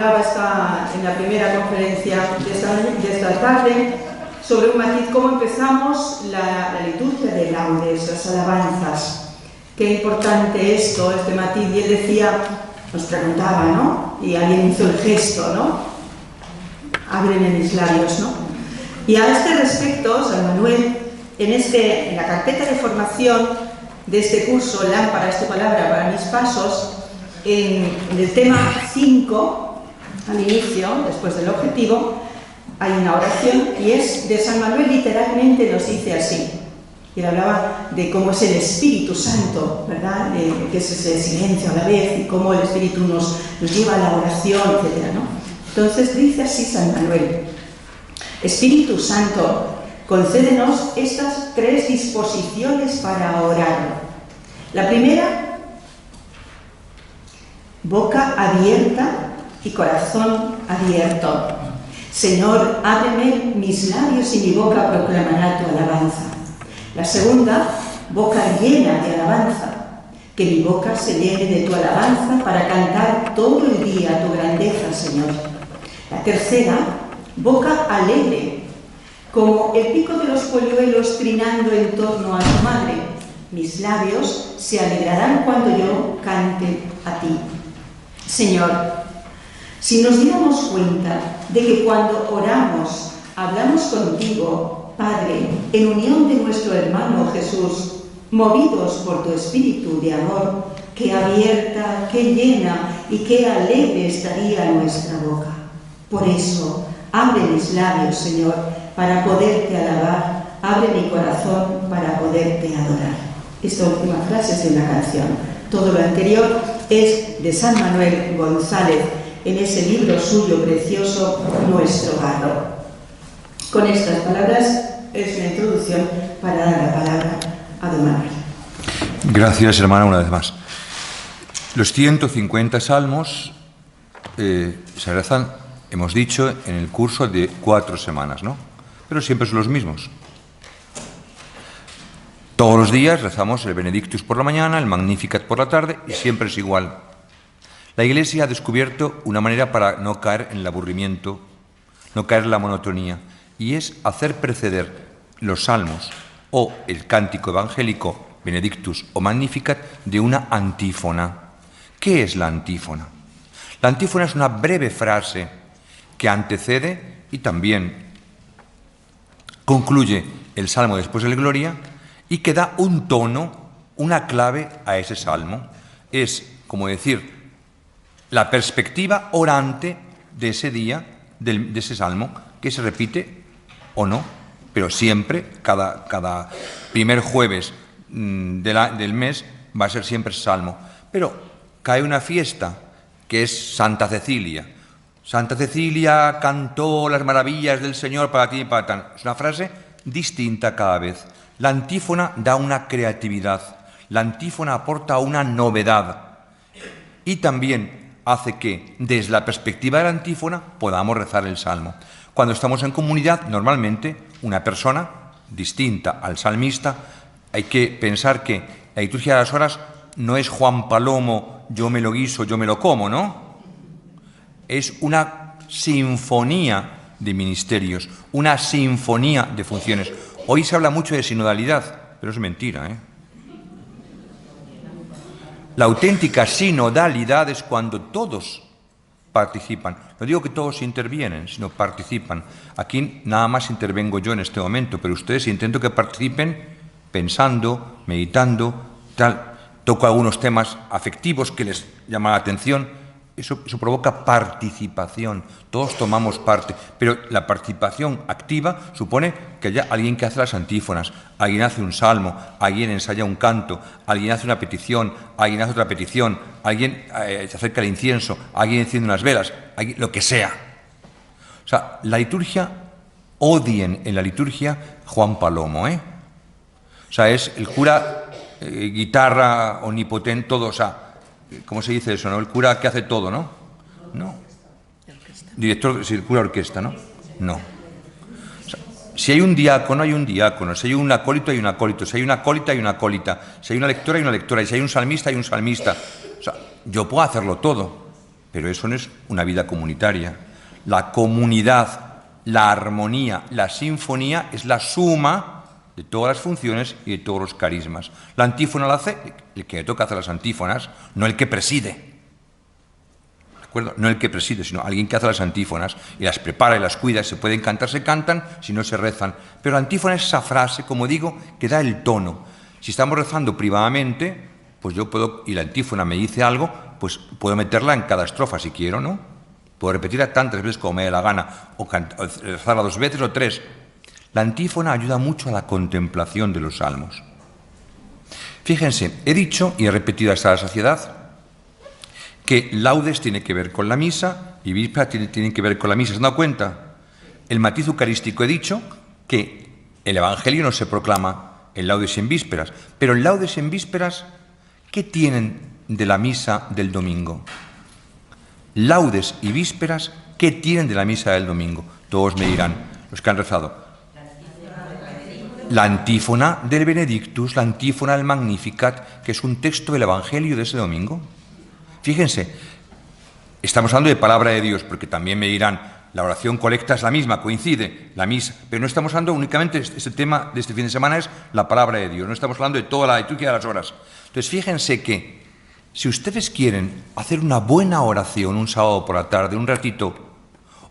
Está en la primera conferencia de esta tarde sobre un matiz, cómo empezamos la liturgia de laudes, las alabanzas. Qué importante esto, este matiz. Y él decía, nos preguntaba, ¿no? Y alguien hizo el gesto, ¿no? Ábreme mis labios, ¿no? Y a este respecto, San Manuel, en la carpeta de formación de este curso, Lámpara es tu palabra para mis pasos, en el tema 5, al inicio, después del objetivo, hay una oración y es de San Manuel, literalmente nos dice así. Y él hablaba de cómo es el Espíritu Santo, ¿verdad? Que es ese silencio a la vez y cómo el Espíritu nos lleva a la oración, etc., ¿no? Entonces dice así San Manuel: Espíritu Santo, concédenos estas 3 disposiciones para orar. La primera, boca abierta y corazón abierto. Señor, ábreme mis labios y mi boca proclamará tu alabanza. La segunda, boca llena de alabanza, que mi boca se llene de tu alabanza para cantar todo el día tu grandeza, Señor. La tercera, boca alegre, como el pico de los polluelos trinando en torno a tu madre. Mis labios se alegrarán cuando yo cante a ti. Señor, si nos diéramos cuenta de que cuando oramos, hablamos contigo, Padre, en unión de nuestro hermano Jesús, movidos por tu espíritu de amor, qué abierta, qué llena y qué alegre estaría nuestra boca. Por eso, abre mis labios, Señor, para poderte alabar, abre mi corazón para poderte adorar. Esta última frase es de una canción. Todo lo anterior es de San Manuel González, en ese libro suyo precioso, Nuestro Barro. Con estas palabras es una introducción para dar la palabra a don Manuel. Gracias, hermana, una vez más. Los 150 salmos se rezan, hemos dicho, en el curso de 4 semanas, ¿no? Pero siempre son los mismos. Todos los días rezamos el Benedictus por la mañana, el Magnificat por la tarde, y siempre es igual. La Iglesia ha descubierto una manera para no caer en el aburrimiento, no caer en la monotonía, y es hacer preceder los salmos o el cántico evangélico, Benedictus o Magnificat, de una antífona. ¿Qué es la antífona? La antífona es una breve frase que antecede y también concluye el salmo después del Gloria y que da un tono, una clave a ese salmo. Es como decir la perspectiva orante de ese día, de ese salmo, que se repite o no, pero siempre, cada primer jueves del mes, va a ser siempre ese salmo. Pero cae una fiesta, que es Santa Cecilia. Santa Cecilia cantó las maravillas del Señor para ti y para tan. Es una frase distinta cada vez. La antífona da una creatividad, la antífona aporta una novedad y también hace que, desde la perspectiva de la antífona, podamos rezar el salmo. Cuando estamos en comunidad, normalmente, una persona distinta al salmista, hay que pensar que la liturgia de las horas no es Juan Palomo, yo me lo guiso, yo me lo como, ¿no? Es una sinfonía de ministerios, una sinfonía de funciones. Hoy se habla mucho de sinodalidad, pero es mentira, ¿eh? La auténtica sinodalidad es cuando todos participan. No digo que todos intervienen, sino participan. Aquí nada más intervengo yo en este momento, pero ustedes intento que participen pensando, meditando, tal. Toco algunos temas afectivos que les llaman la atención. Eso provoca participación. Todos tomamos parte, pero la participación activa supone que haya alguien que hace las antífonas, alguien hace un salmo, alguien ensaya un canto, alguien hace una petición, alguien hace otra petición, alguien se acerca al incienso, alguien enciende unas velas, lo que sea. O sea, la liturgia, odien en la liturgia Juan Palomo, ¿eh? O sea, es el cura, guitarra, omnipotente, todo, o sea, ¿cómo se dice eso, no? El cura que hace todo, ¿no? No. Director, sí, el cura orquesta, ¿no? No. O sea, si hay un diácono, hay un diácono. Si hay un acólito, hay un acólito. Si hay una acólita, hay una acólita. Si hay una lectora, hay una lectora. Y si hay un salmista, hay un salmista. O sea, yo puedo hacerlo todo. pero eso no es una vida comunitaria. La comunidad, la armonía, la sinfonía es la suma de todas las funciones y de todos los carismas. La antífona la hace el que toca hacer las antífonas, no el que preside. ¿De acuerdo? No el que preside, sino alguien que hace las antífonas y las prepara y las cuida. Se pueden cantar, se cantan, si no se rezan. Pero la antífona es esa frase, como digo, que da el tono. Si estamos rezando privadamente, pues yo puedo, y la antífona me dice algo, pues puedo meterla en cada estrofa si quiero, ¿no? Puedo repetirla tantas veces como me dé la gana, o rezarla 2 veces o 3. La antífona ayuda mucho a la contemplación de los salmos. Fíjense, he dicho y he repetido hasta la saciedad que laudes tiene que ver con la misa y vísperas tienen que ver con la misa. ¿Se han dado cuenta? El matiz eucarístico he dicho que el Evangelio no se proclama en laudes y en vísperas, pero en laudes y en vísperas, ¿qué tienen de la misa del domingo? Laudes y vísperas, ¿qué tienen de la misa del domingo? Todos me dirán, los que han rezado. La antífona del Benedictus, la antífona del Magnificat, que es un texto del Evangelio de ese domingo. Fíjense, estamos hablando de palabra de Dios, porque también me dirán, la oración colecta es la misma, coincide, la misa, pero no estamos hablando únicamente, este tema de este fin de semana es la palabra de Dios, no estamos hablando de toda la liturgia de las horas. Entonces, fíjense que si ustedes quieren hacer una buena oración un sábado por la tarde, un ratito,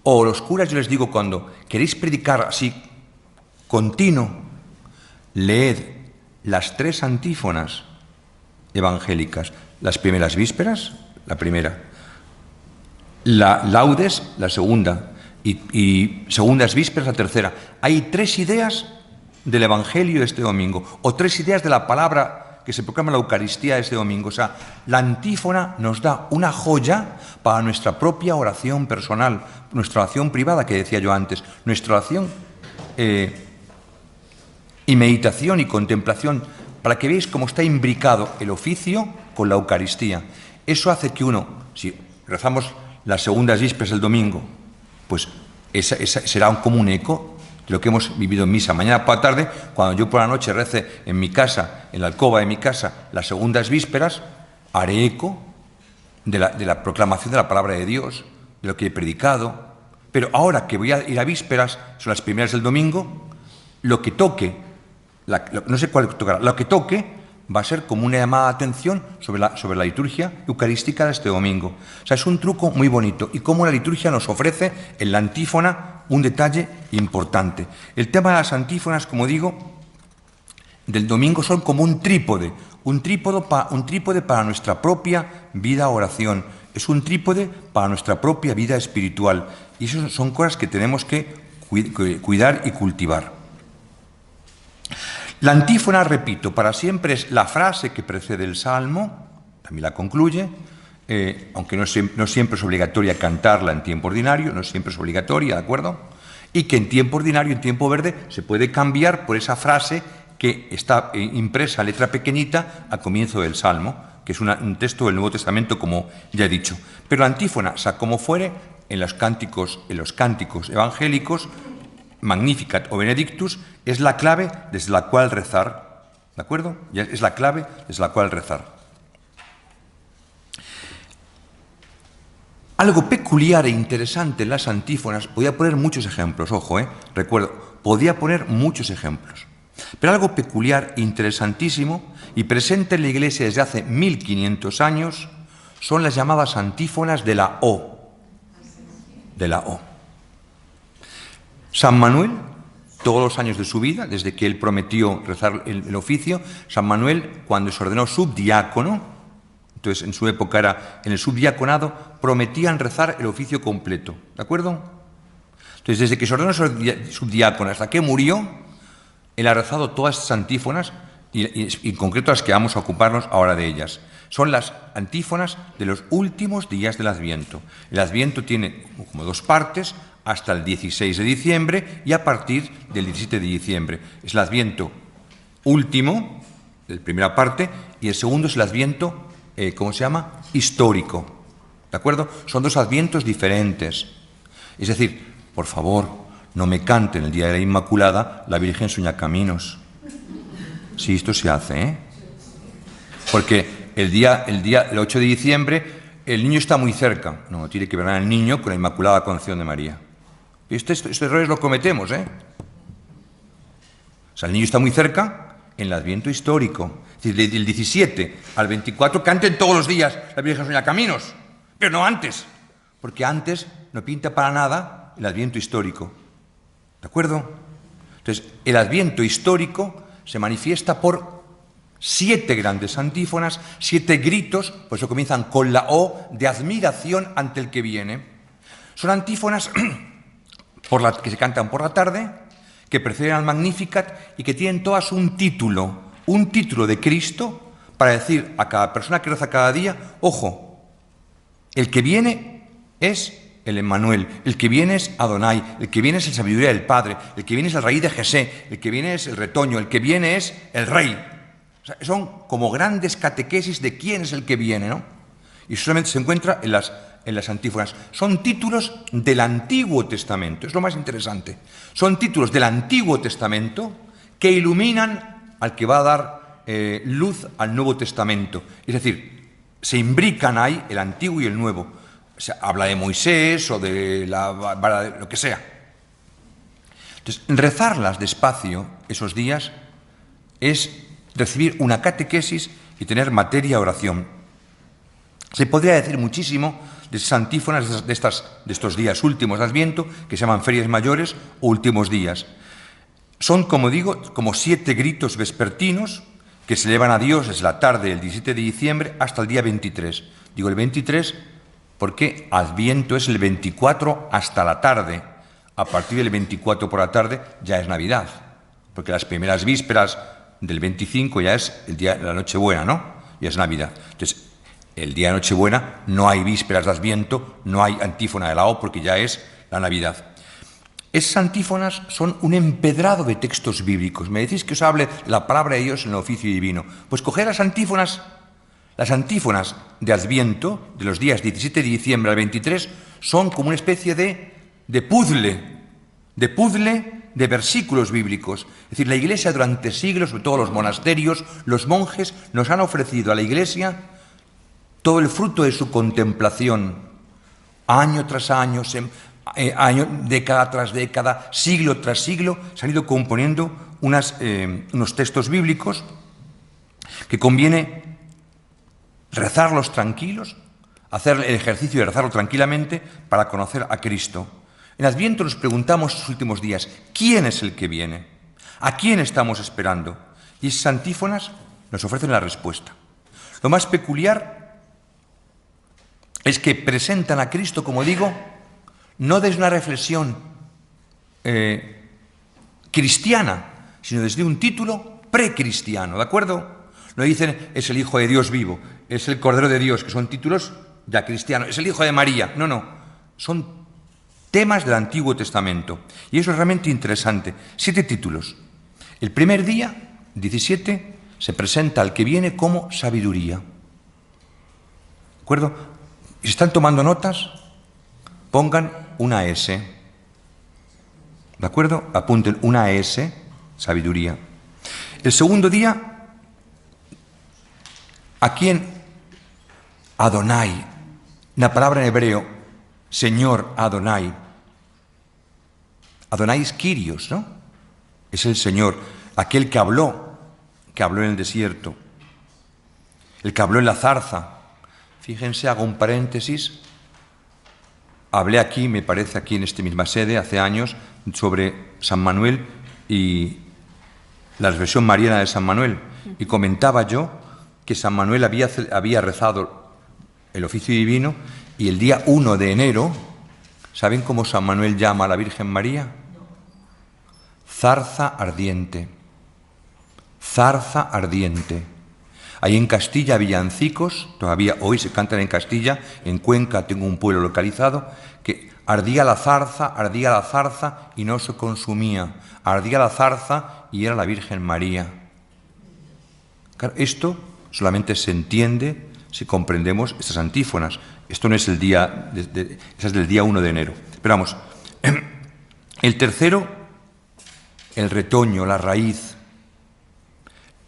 o los curas, yo les digo, cuando queréis predicar así, continuo, leed las 3 antífonas evangélicas, las primeras vísperas, la primera, la laudes, la segunda, y segundas vísperas, la tercera. Hay 3 ideas del Evangelio este domingo, o 3 ideas de la palabra que se proclama en la Eucaristía este domingo. O sea, la antífona nos da una joya para nuestra propia oración personal, nuestra oración privada, que decía yo antes, nuestra oración y meditación y contemplación, para que veáis cómo está imbricado el oficio con la Eucaristía. Eso hace que uno, si rezamos las segundas vísperas del domingo, pues esa será como un eco de lo que hemos vivido en misa. Mañana por la tarde, cuando yo por la noche rece en mi casa, en la alcoba de mi casa, las segundas vísperas, haré eco de la proclamación de la palabra de Dios, de lo que he predicado. Pero ahora que voy a ir a vísperas, son las primeras del domingo, lo que toque, no sé cuál tocará, lo que toque va a ser como una llamada de atención sobre la liturgia eucarística de este domingo. O sea, es un truco muy bonito. Y cómo la liturgia nos ofrece en la antífona un detalle importante. El tema de las antífonas, como digo, del domingo son como un trípode para nuestra propia vida oración. Es un trípode para nuestra propia vida espiritual. Y eso son cosas que tenemos que cuidar y cultivar. La antífona, repito, para siempre es la frase que precede el salmo, también la concluye, aunque no siempre es obligatoria cantarla en tiempo ordinario, no siempre es obligatoria, ¿de acuerdo? Y que en tiempo ordinario, en tiempo verde, se puede cambiar por esa frase que está impresa en letra pequeñita al comienzo del salmo, que es un texto del Nuevo Testamento, como ya he dicho. Pero la antífona, sea como fuere, en los cánticos evangélicos, Magnificat o Benedictus, es la clave desde la cual rezar, ¿de acuerdo? Es la clave desde la cual rezar. Algo peculiar e interesante en las antífonas, podía poner muchos ejemplos, ojo, recuerdo, podía poner muchos ejemplos, pero algo peculiar, interesantísimo y presente en la Iglesia desde hace 1500 años son las llamadas antífonas de la O. De la O. San Manuel, todos los años de su vida, desde que él prometió rezar el oficio, San Manuel, cuando se ordenó subdiácono, entonces en su época era en el subdiaconado, prometían rezar el oficio completo, ¿de acuerdo? Entonces, desde que se ordenó subdiácono hasta que murió, él ha rezado todas estas antífonas, y en concreto las que vamos a ocuparnos ahora de ellas. Son las antífonas de los últimos días del Adviento. El Adviento tiene como 2 partes, hasta el 16 de diciembre y a partir del 17 de diciembre. Es el Adviento último, la primera parte, y el segundo es el Adviento, ¿cómo se llama? Histórico. ¿De acuerdo? Son 2 Advientos diferentes. Es decir, por favor, no me canten el día de la Inmaculada la Virgen sueña caminos. Sí, esto se hace, Porque el 8 de diciembre el niño está muy cerca. No, tiene que ver al niño con la Inmaculada Concepción de María. Estos errores los cometemos, ¿eh? O sea, el niño está muy cerca en el Adviento histórico. Es decir, del 17 al 24, canten todos los días la Virgen Soña Caminos, pero no antes, porque antes no pinta para nada el Adviento histórico. ¿De acuerdo? Entonces, el Adviento histórico se manifiesta por 7 grandes antífonas, 7 gritos, por eso comienzan con la O de admiración ante el que viene. Son antífonas que se cantan por la tarde, que preceden al Magnificat y que tienen todas un título de Cristo para decir a cada persona que reza cada día, ojo, el que viene es el Emmanuel, el que viene es Adonai, el que viene es la sabiduría del Padre, el que viene es el Rey de Jesé, el que viene es el retoño, el que viene es el Rey. O sea, son como grandes catequesis de quién es el que viene, ¿no? Y solamente se encuentra en las antífonas. Son títulos del Antiguo Testamento, es lo más interesante. Son títulos del Antiguo Testamento que iluminan al que va a dar luz al Nuevo Testamento. Es decir, se imbrican ahí el Antiguo y el Nuevo. O sea, habla de Moisés o de lo que sea. Entonces, rezarlas despacio esos días es recibir una catequesis y tener materia de oración. Se podría decir muchísimo de esas antífonas de estos días últimos de Adviento, que se llaman ferias mayores o últimos días. Son, como digo, como 7 gritos vespertinos que se elevan a Dios desde la tarde del 17 de diciembre hasta el día 23. Digo el 23 porque Adviento es el 24 hasta la tarde. A partir del 24 por la tarde ya es Navidad, porque las primeras vísperas del 25 ya es el día de la Nochebuena, ¿no? Ya es Navidad. Entonces, el día de Nochebuena no hay vísperas de Adviento, no hay antífona de la O, porque ya es la Navidad. Esas antífonas son un empedrado de textos bíblicos. Me decís que os hable la palabra de Dios en el oficio divino. Pues coged las antífonas de Adviento, de los días 17 de diciembre al 23, son como una especie de puzzle de versículos bíblicos. Es decir, la Iglesia durante siglos, sobre todo los monasterios, los monjes, nos han ofrecido a la Iglesia todo el fruto de su contemplación, año tras año, década tras década, siglo tras siglo, se han ido componiendo unos textos bíblicos que conviene rezarlos tranquilos, hacer el ejercicio de rezarlo tranquilamente para conocer a Cristo. En Adviento nos preguntamos en los últimos días, ¿quién es el que viene? ¿A quién estamos esperando? Y esas antífonas nos ofrecen la respuesta. Lo más peculiar es que presentan a Cristo, como digo, no desde una reflexión cristiana, sino desde un título precristiano, ¿de acuerdo? No dicen, es el Hijo de Dios vivo, es el Cordero de Dios, que son títulos ya cristianos, es el Hijo de María. No, son temas del Antiguo Testamento. Y eso es realmente interesante. 7 títulos. El primer día, 17, se presenta al que viene como sabiduría. ¿De acuerdo? Y si están tomando notas, pongan una S. ¿De acuerdo? Apunten una S, sabiduría. El segundo día, ¿a quién? Adonai. Una palabra en hebreo, Señor Adonai. Adonai es Kyrios, ¿no? Es el Señor, aquel que habló en el desierto, el que habló en la zarza. Fíjense, hago un paréntesis. Hablé aquí, me parece, aquí en esta misma sede, hace años, sobre San Manuel y la reflexión mariana de San Manuel. Y comentaba yo que San Manuel había rezado el oficio divino y el día 1 de enero, ¿saben cómo San Manuel llama a la Virgen María? Zarza ardiente. Zarza ardiente. Ahí en Castilla, villancicos, todavía hoy se cantan en Castilla, en Cuenca tengo un pueblo localizado, que ardía la zarza y no se consumía. Ardía la zarza y era la Virgen María. Claro, esto solamente se entiende si comprendemos estas antífonas. Esto no es el día, esa es del día 1 de enero. Pero vamos, el tercero, el retoño, la raíz,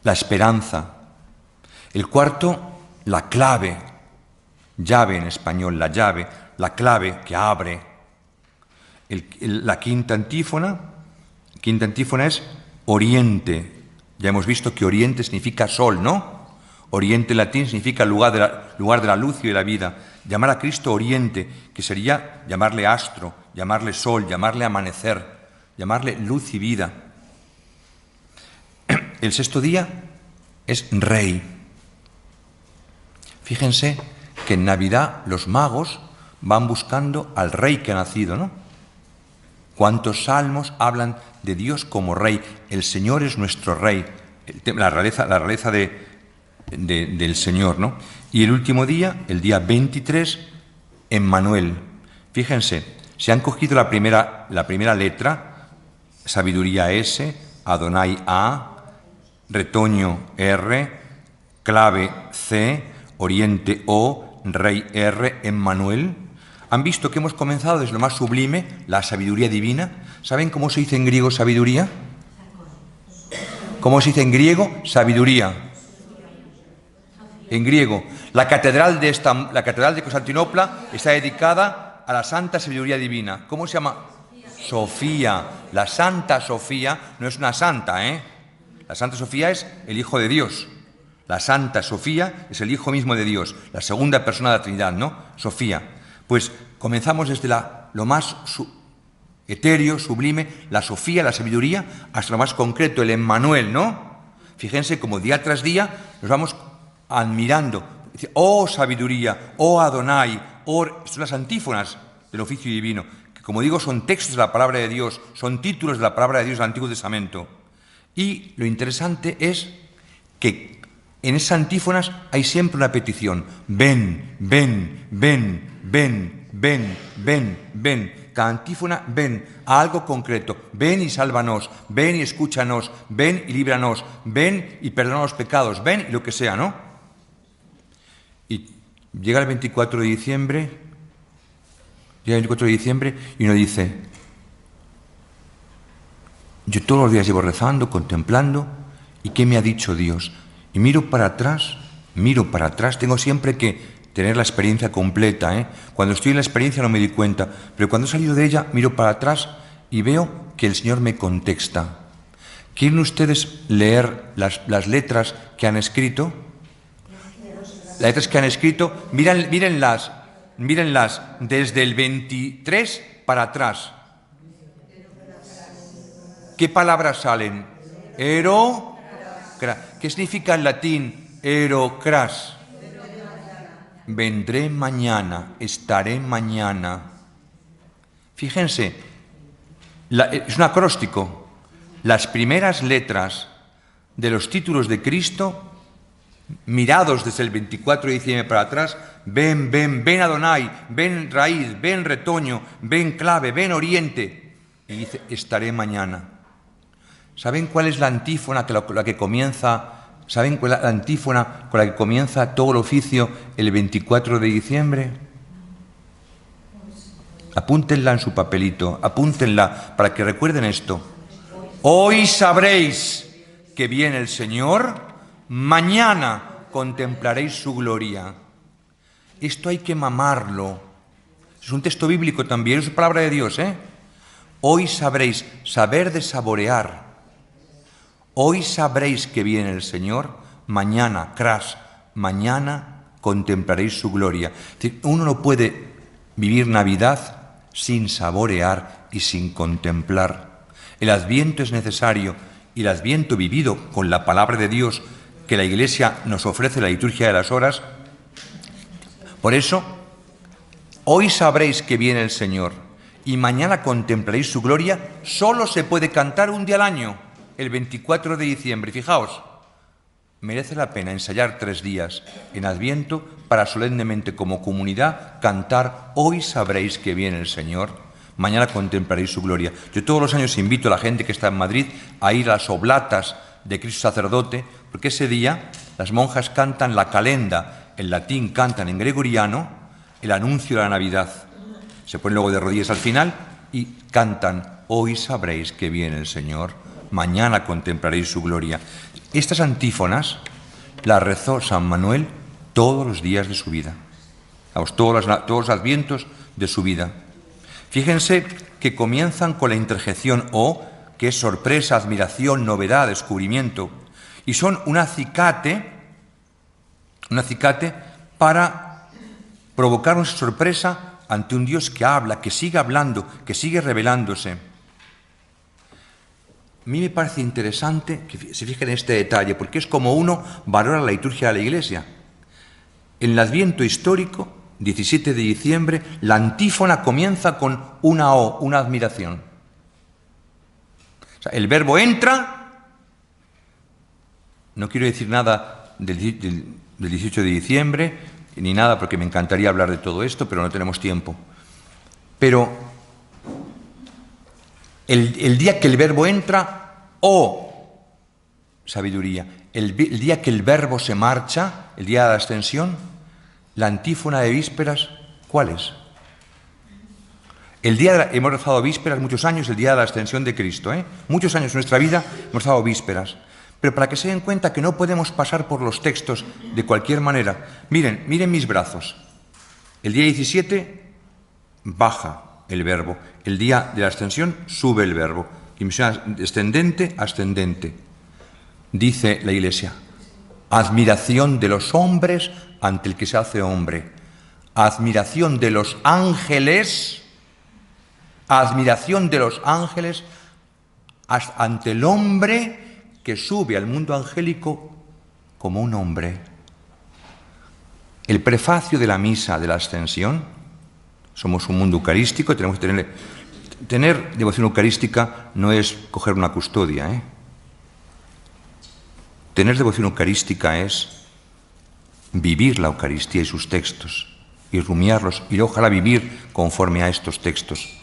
la esperanza. El cuarto, la clave, llave en español, la llave, la clave que abre. La quinta antífona es oriente. Ya hemos visto que oriente significa sol, ¿no? Oriente en latín significa lugar de la luz y de la vida. Llamar a Cristo oriente, que sería llamarle astro, llamarle sol, llamarle amanecer, llamarle luz y vida. El sexto día es rey. Fíjense que en Navidad los magos van buscando al rey que ha nacido, ¿no? ¿Cuántos salmos hablan de Dios como rey? El Señor es nuestro rey, la realeza del Señor, ¿no? Y el último día, el día 23, Emmanuel. Fíjense, se han cogido la primera letra, sabiduría S, Adonai A, retoño R, clave C, oriente O, rey R, Emmanuel. ¿Han visto que hemos comenzado desde lo más sublime, la sabiduría divina? ¿Saben cómo se dice en griego sabiduría? ¿Cómo se dice en griego sabiduría? En griego. La catedral de Constantinopla está dedicada a la santa sabiduría divina. ¿Cómo se llama? Sofía. La Santa Sofía no es una santa, ¿eh? La Santa Sofía es el Hijo de Dios. La Santa Sofía es el Hijo mismo de Dios, la segunda persona de la Trinidad, ¿no? Sofía. Pues comenzamos desde lo más etéreo, sublime, la Sofía, la sabiduría, hasta lo más concreto, el Emmanuel, ¿no? Fíjense cómo día tras día nos vamos admirando. Oh sabiduría, oh Adonai, son las antífonas del oficio divino, que como digo son textos de la palabra de Dios, son títulos de la palabra de Dios del Antiguo Testamento. Y lo interesante es que en esas antífonas hay siempre una petición. Ven, ven, ven, ven, ven, ven, ven. Cada antífona, ven a algo concreto. Ven y sálvanos, ven y escúchanos, ven y líbranos, ven y perdona los pecados, ven y lo que sea, ¿no? Y llega el 24 de diciembre, y uno dice, yo todos los días llevo rezando, contemplando, ¿y qué me ha dicho Dios? Y miro para atrás, tengo siempre que tener la experiencia completa, ¿eh? Cuando estoy en la experiencia no me doy cuenta, pero cuando he salido de ella, miro para atrás y veo que el Señor me contexta. ¿Quieren ustedes leer las letras que han escrito? Las letras que han escrito, mírenlas desde el 23 para atrás. ¿Qué palabras salen? ¿Qué significa en latín erocras? Vendré mañana, estaré mañana. Fíjense, es un acróstico. Las primeras letras de los títulos de Cristo, mirados desde el 24 de diciembre para atrás, ven, ven, ven Adonai, ven raíz, ven retoño, ven clave, ven oriente. Y dice, estaré mañana. ¿Saben cuál es la antífona con la que comienza? ¿Saben cuál es la antífona con la que comienza todo el oficio el 24 de diciembre? Apúntenla en su papelito, apúntenla para que recuerden esto. Hoy sabréis que viene el Señor, mañana contemplaréis su gloria. Esto hay que mamarlo. Es un texto bíblico también, es palabra de Dios, ¿eh? Hoy sabréis, saber de saborear. Hoy sabréis que viene el Señor, mañana, mañana contemplaréis su gloria. Es decir, uno no puede vivir Navidad sin saborear y sin contemplar. El Adviento es necesario, y el Adviento vivido con la palabra de Dios que la Iglesia nos ofrece, la liturgia de las horas. Por eso, hoy sabréis que viene el Señor y mañana contemplaréis su gloria, solo se puede cantar un día al año, el 24 de diciembre. Fijaos, merece la pena ensayar 3 días en Adviento para solemnemente como comunidad cantar hoy sabréis que viene el Señor, mañana contemplaréis su gloria. Yo todos los años invito a la gente que está en Madrid a ir a las oblatas de Cristo Sacerdote, porque ese día las monjas cantan la calenda, en latín cantan en gregoriano el anuncio de la Navidad. Se ponen luego de rodillas al final y cantan hoy sabréis que viene el Señor, mañana contemplaréis su gloria. Estas antífonas las rezó San Manuel todos los días de su vida. todos los advientos de su vida. Fíjense que comienzan con la interjección o, que es sorpresa, admiración, novedad, descubrimiento, y son un acicate para provocar una sorpresa ante un Dios que habla, que sigue hablando, que sigue revelándose. A mí me parece interesante que se fijen en este detalle, porque es como uno valora la liturgia de la Iglesia. En el Adviento histórico, 17 de diciembre, la antífona comienza con una O, una admiración. O sea, el verbo entra, no quiero decir nada del 18 de diciembre, ni nada porque me encantaría hablar de todo esto, pero no tenemos tiempo. Pero el día que el verbo entra, O, sabiduría. El día que el verbo se marcha, el día de la ascensión, la antífona de vísperas, ¿cuál es? Hemos rezado vísperas muchos años, el día de la ascensión de Cristo, Muchos años de nuestra vida hemos rezado vísperas. Pero para que se den cuenta que no podemos pasar por los textos de cualquier manera. Miren mis brazos. El día 17 baja el verbo. El día de la ascensión sube el verbo. Dimensión descendente, ascendente. Dice la Iglesia, admiración de los hombres ante el que se hace hombre. Admiración de los ángeles ante el hombre que sube al mundo angélico como un hombre. El prefacio de la misa de la Ascensión, somos un mundo eucarístico, tenemos que tener devoción eucarística no es coger una custodia, Tener devoción eucarística es vivir la Eucaristía y sus textos, y rumiarlos, y ojalá vivir conforme a estos textos.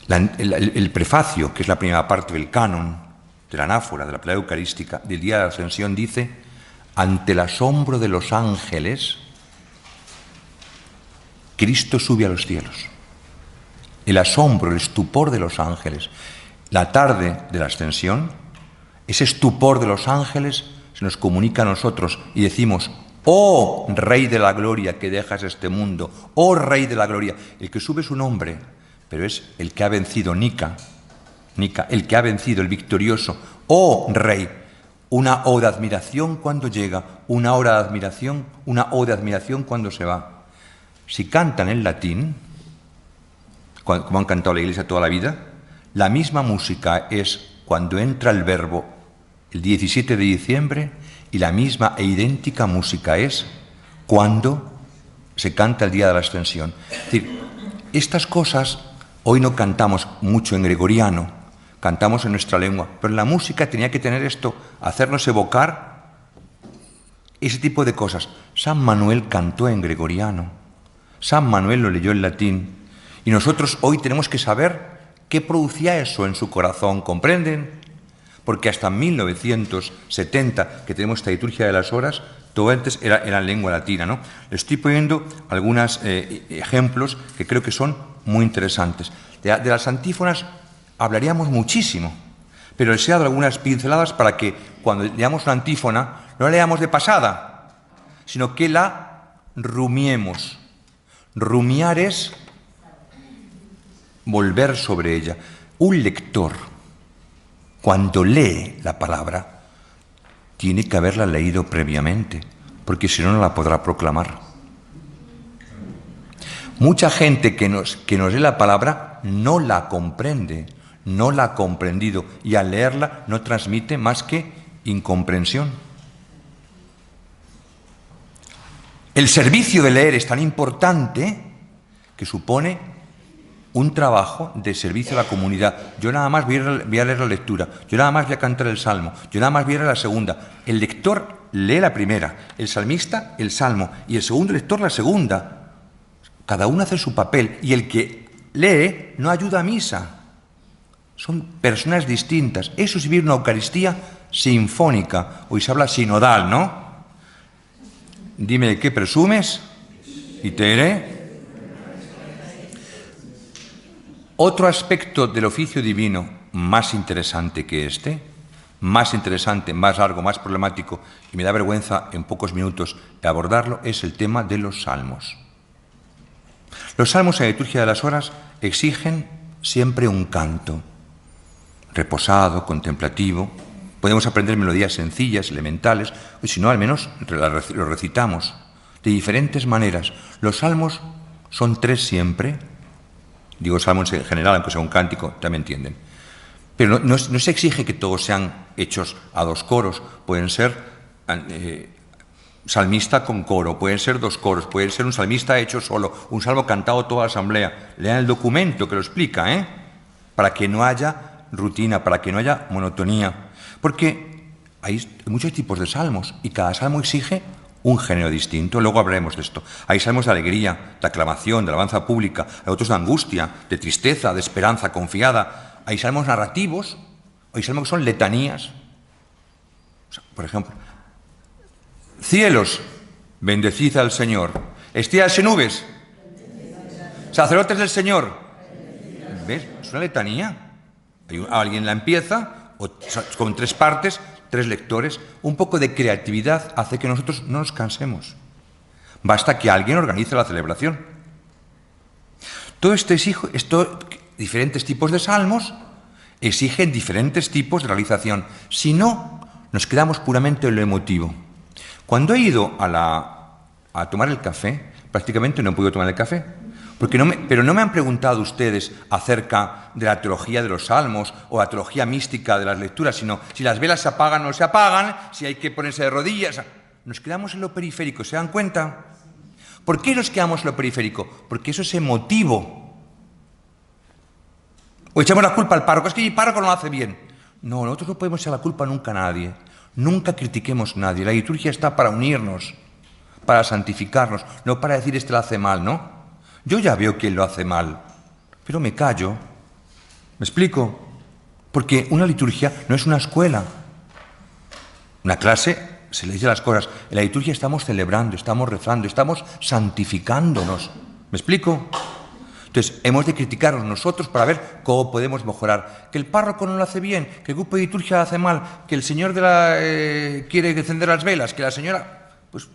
El prefacio, que es la primera parte del canon, de la anáfora, de la plegaria eucarística, del día de la Ascensión, dice, ante el asombro de los ángeles, Cristo sube a los cielos. El asombro, el estupor de los ángeles. La tarde de la Ascensión, ese estupor de los ángeles se nos comunica a nosotros y decimos, oh Rey de la Gloria que dejas este mundo, oh Rey de la Gloria. El que sube es un hombre, pero es el que ha vencido Nica, el que ha vencido, el victorioso. Oh Rey, una O de admiración cuando llega, una O de admiración cuando se va. Si cantan en latín, como han cantado la Iglesia toda la vida, la misma música es cuando entra el verbo el 17 de diciembre y la misma e idéntica música es cuando se canta el día de la Ascensión. Es decir, estas cosas hoy no cantamos mucho en gregoriano, cantamos en nuestra lengua, pero la música tenía que tener esto, hacernos evocar ese tipo de cosas. San Manuel cantó en gregoriano, San Manuel lo leyó en latín, y nosotros hoy tenemos que saber qué producía eso en su corazón, ¿comprenden? Porque hasta 1970, que tenemos esta liturgia de las horas, todo antes era en lengua latina, ¿no? Le estoy poniendo algunos ejemplos que creo que son muy interesantes. De las antífonas hablaríamos muchísimo, pero les he dado algunas pinceladas para que cuando leamos una antífona no la leamos de pasada, sino que la rumiemos. Rumiar es volver sobre ella. Un lector, cuando lee la palabra, tiene que haberla leído previamente, porque si no, no la podrá proclamar. Mucha gente que nos lee la palabra no la comprende, no la ha comprendido, y al leerla no transmite más que incomprensión. El servicio de leer es tan importante que supone un trabajo de servicio a la comunidad. Yo nada más voy a leer la lectura, yo nada más voy a cantar el salmo, yo nada más voy a leer la segunda. El lector lee la primera, el salmista el salmo y el segundo lector la segunda. Cada uno hace su papel y el que lee no ayuda a misa. Son personas distintas. Eso es vivir una Eucaristía sinfónica. Hoy se habla sinodal, ¿no? Dime de qué presumes y te diré. Otro aspecto del oficio divino más interesante que este, más interesante, más largo, más problemático, y me da vergüenza en pocos minutos abordarlo, es el tema de los salmos. Los salmos en la liturgia de las horas exigen siempre un canto, reposado, contemplativo. Podemos aprender melodías sencillas, elementales, y si no, al menos lo recitamos de diferentes maneras. Los salmos son 3 siempre. Digo salmos en general, aunque sea un cántico, también entienden. Pero no se exige que todos sean hechos a 2 coros. Pueden ser salmista con coro, pueden ser 2 coros, pueden ser un salmista hecho solo, un salmo cantado toda la asamblea. Lean el documento que lo explica, para que no haya rutina, para que no haya monotonía. Porque hay muchos tipos de salmos y cada salmo exige un género distinto. Luego hablaremos de esto. Hay salmos de alegría, de aclamación, de alabanza pública, hay otros de angustia, de tristeza, de esperanza confiada. Hay salmos narrativos, hay salmos que son letanías. O sea, por ejemplo, cielos, bendecid al Señor. Estrellas y nubes, sacerdotes del Señor. ¿Ves? Es una letanía. Alguien la empieza, con 3 partes, 3 lectores. Un poco de creatividad hace que nosotros no nos cansemos. Basta que alguien organice la celebración. Todo diferentes tipos de salmos exigen diferentes tipos de realización. Si no, nos quedamos puramente en lo emotivo. Cuando he ido a tomar el café, prácticamente no he podido tomar el café. Pero no me han preguntado ustedes acerca de la teología de los salmos o la teología mística de las lecturas, sino si las velas se apagan o no se apagan, si hay que ponerse de rodillas. Nos quedamos en lo periférico, ¿se dan cuenta? ¿Por qué nos quedamos en lo periférico? Porque eso es emotivo. O echamos la culpa al párroco, es que el párroco no lo hace bien. No, nosotros no podemos echar la culpa nunca a nadie. Nunca critiquemos a nadie. La liturgia está para unirnos, para santificarnos, no para decir este lo hace mal, ¿no? Yo ya veo que él lo hace mal, pero me callo. ¿Me explico? Porque una liturgia no es una escuela. Una clase se le dice las cosas. En la liturgia estamos celebrando, estamos rezando, estamos santificándonos. ¿Me explico? Entonces, hemos de criticarnos nosotros para ver cómo podemos mejorar. Que el párroco no lo hace bien, que el grupo de liturgia lo hace mal, que el señor quiere encender las velas, que la señora... Pues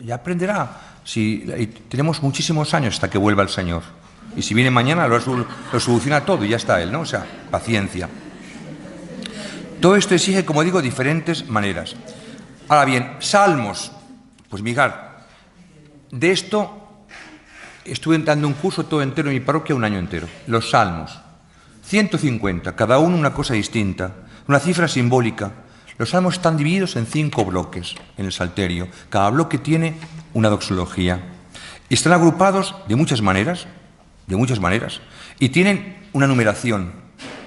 ya aprenderá. Tenemos muchísimos años hasta que vuelva el Señor. Y si viene mañana lo soluciona todo y ya está Él, ¿no? O sea, paciencia. Todo esto exige, como digo, diferentes maneras. Ahora bien, salmos. Pues mirar, de esto... Estuve dando un curso todo entero en mi parroquia, un año entero. Los salmos. 150, cada uno una cosa distinta, una cifra simbólica. Los salmos están divididos en 5 bloques en el Salterio. Cada bloque tiene una doxología. Y están agrupados de muchas maneras, y tienen una numeración.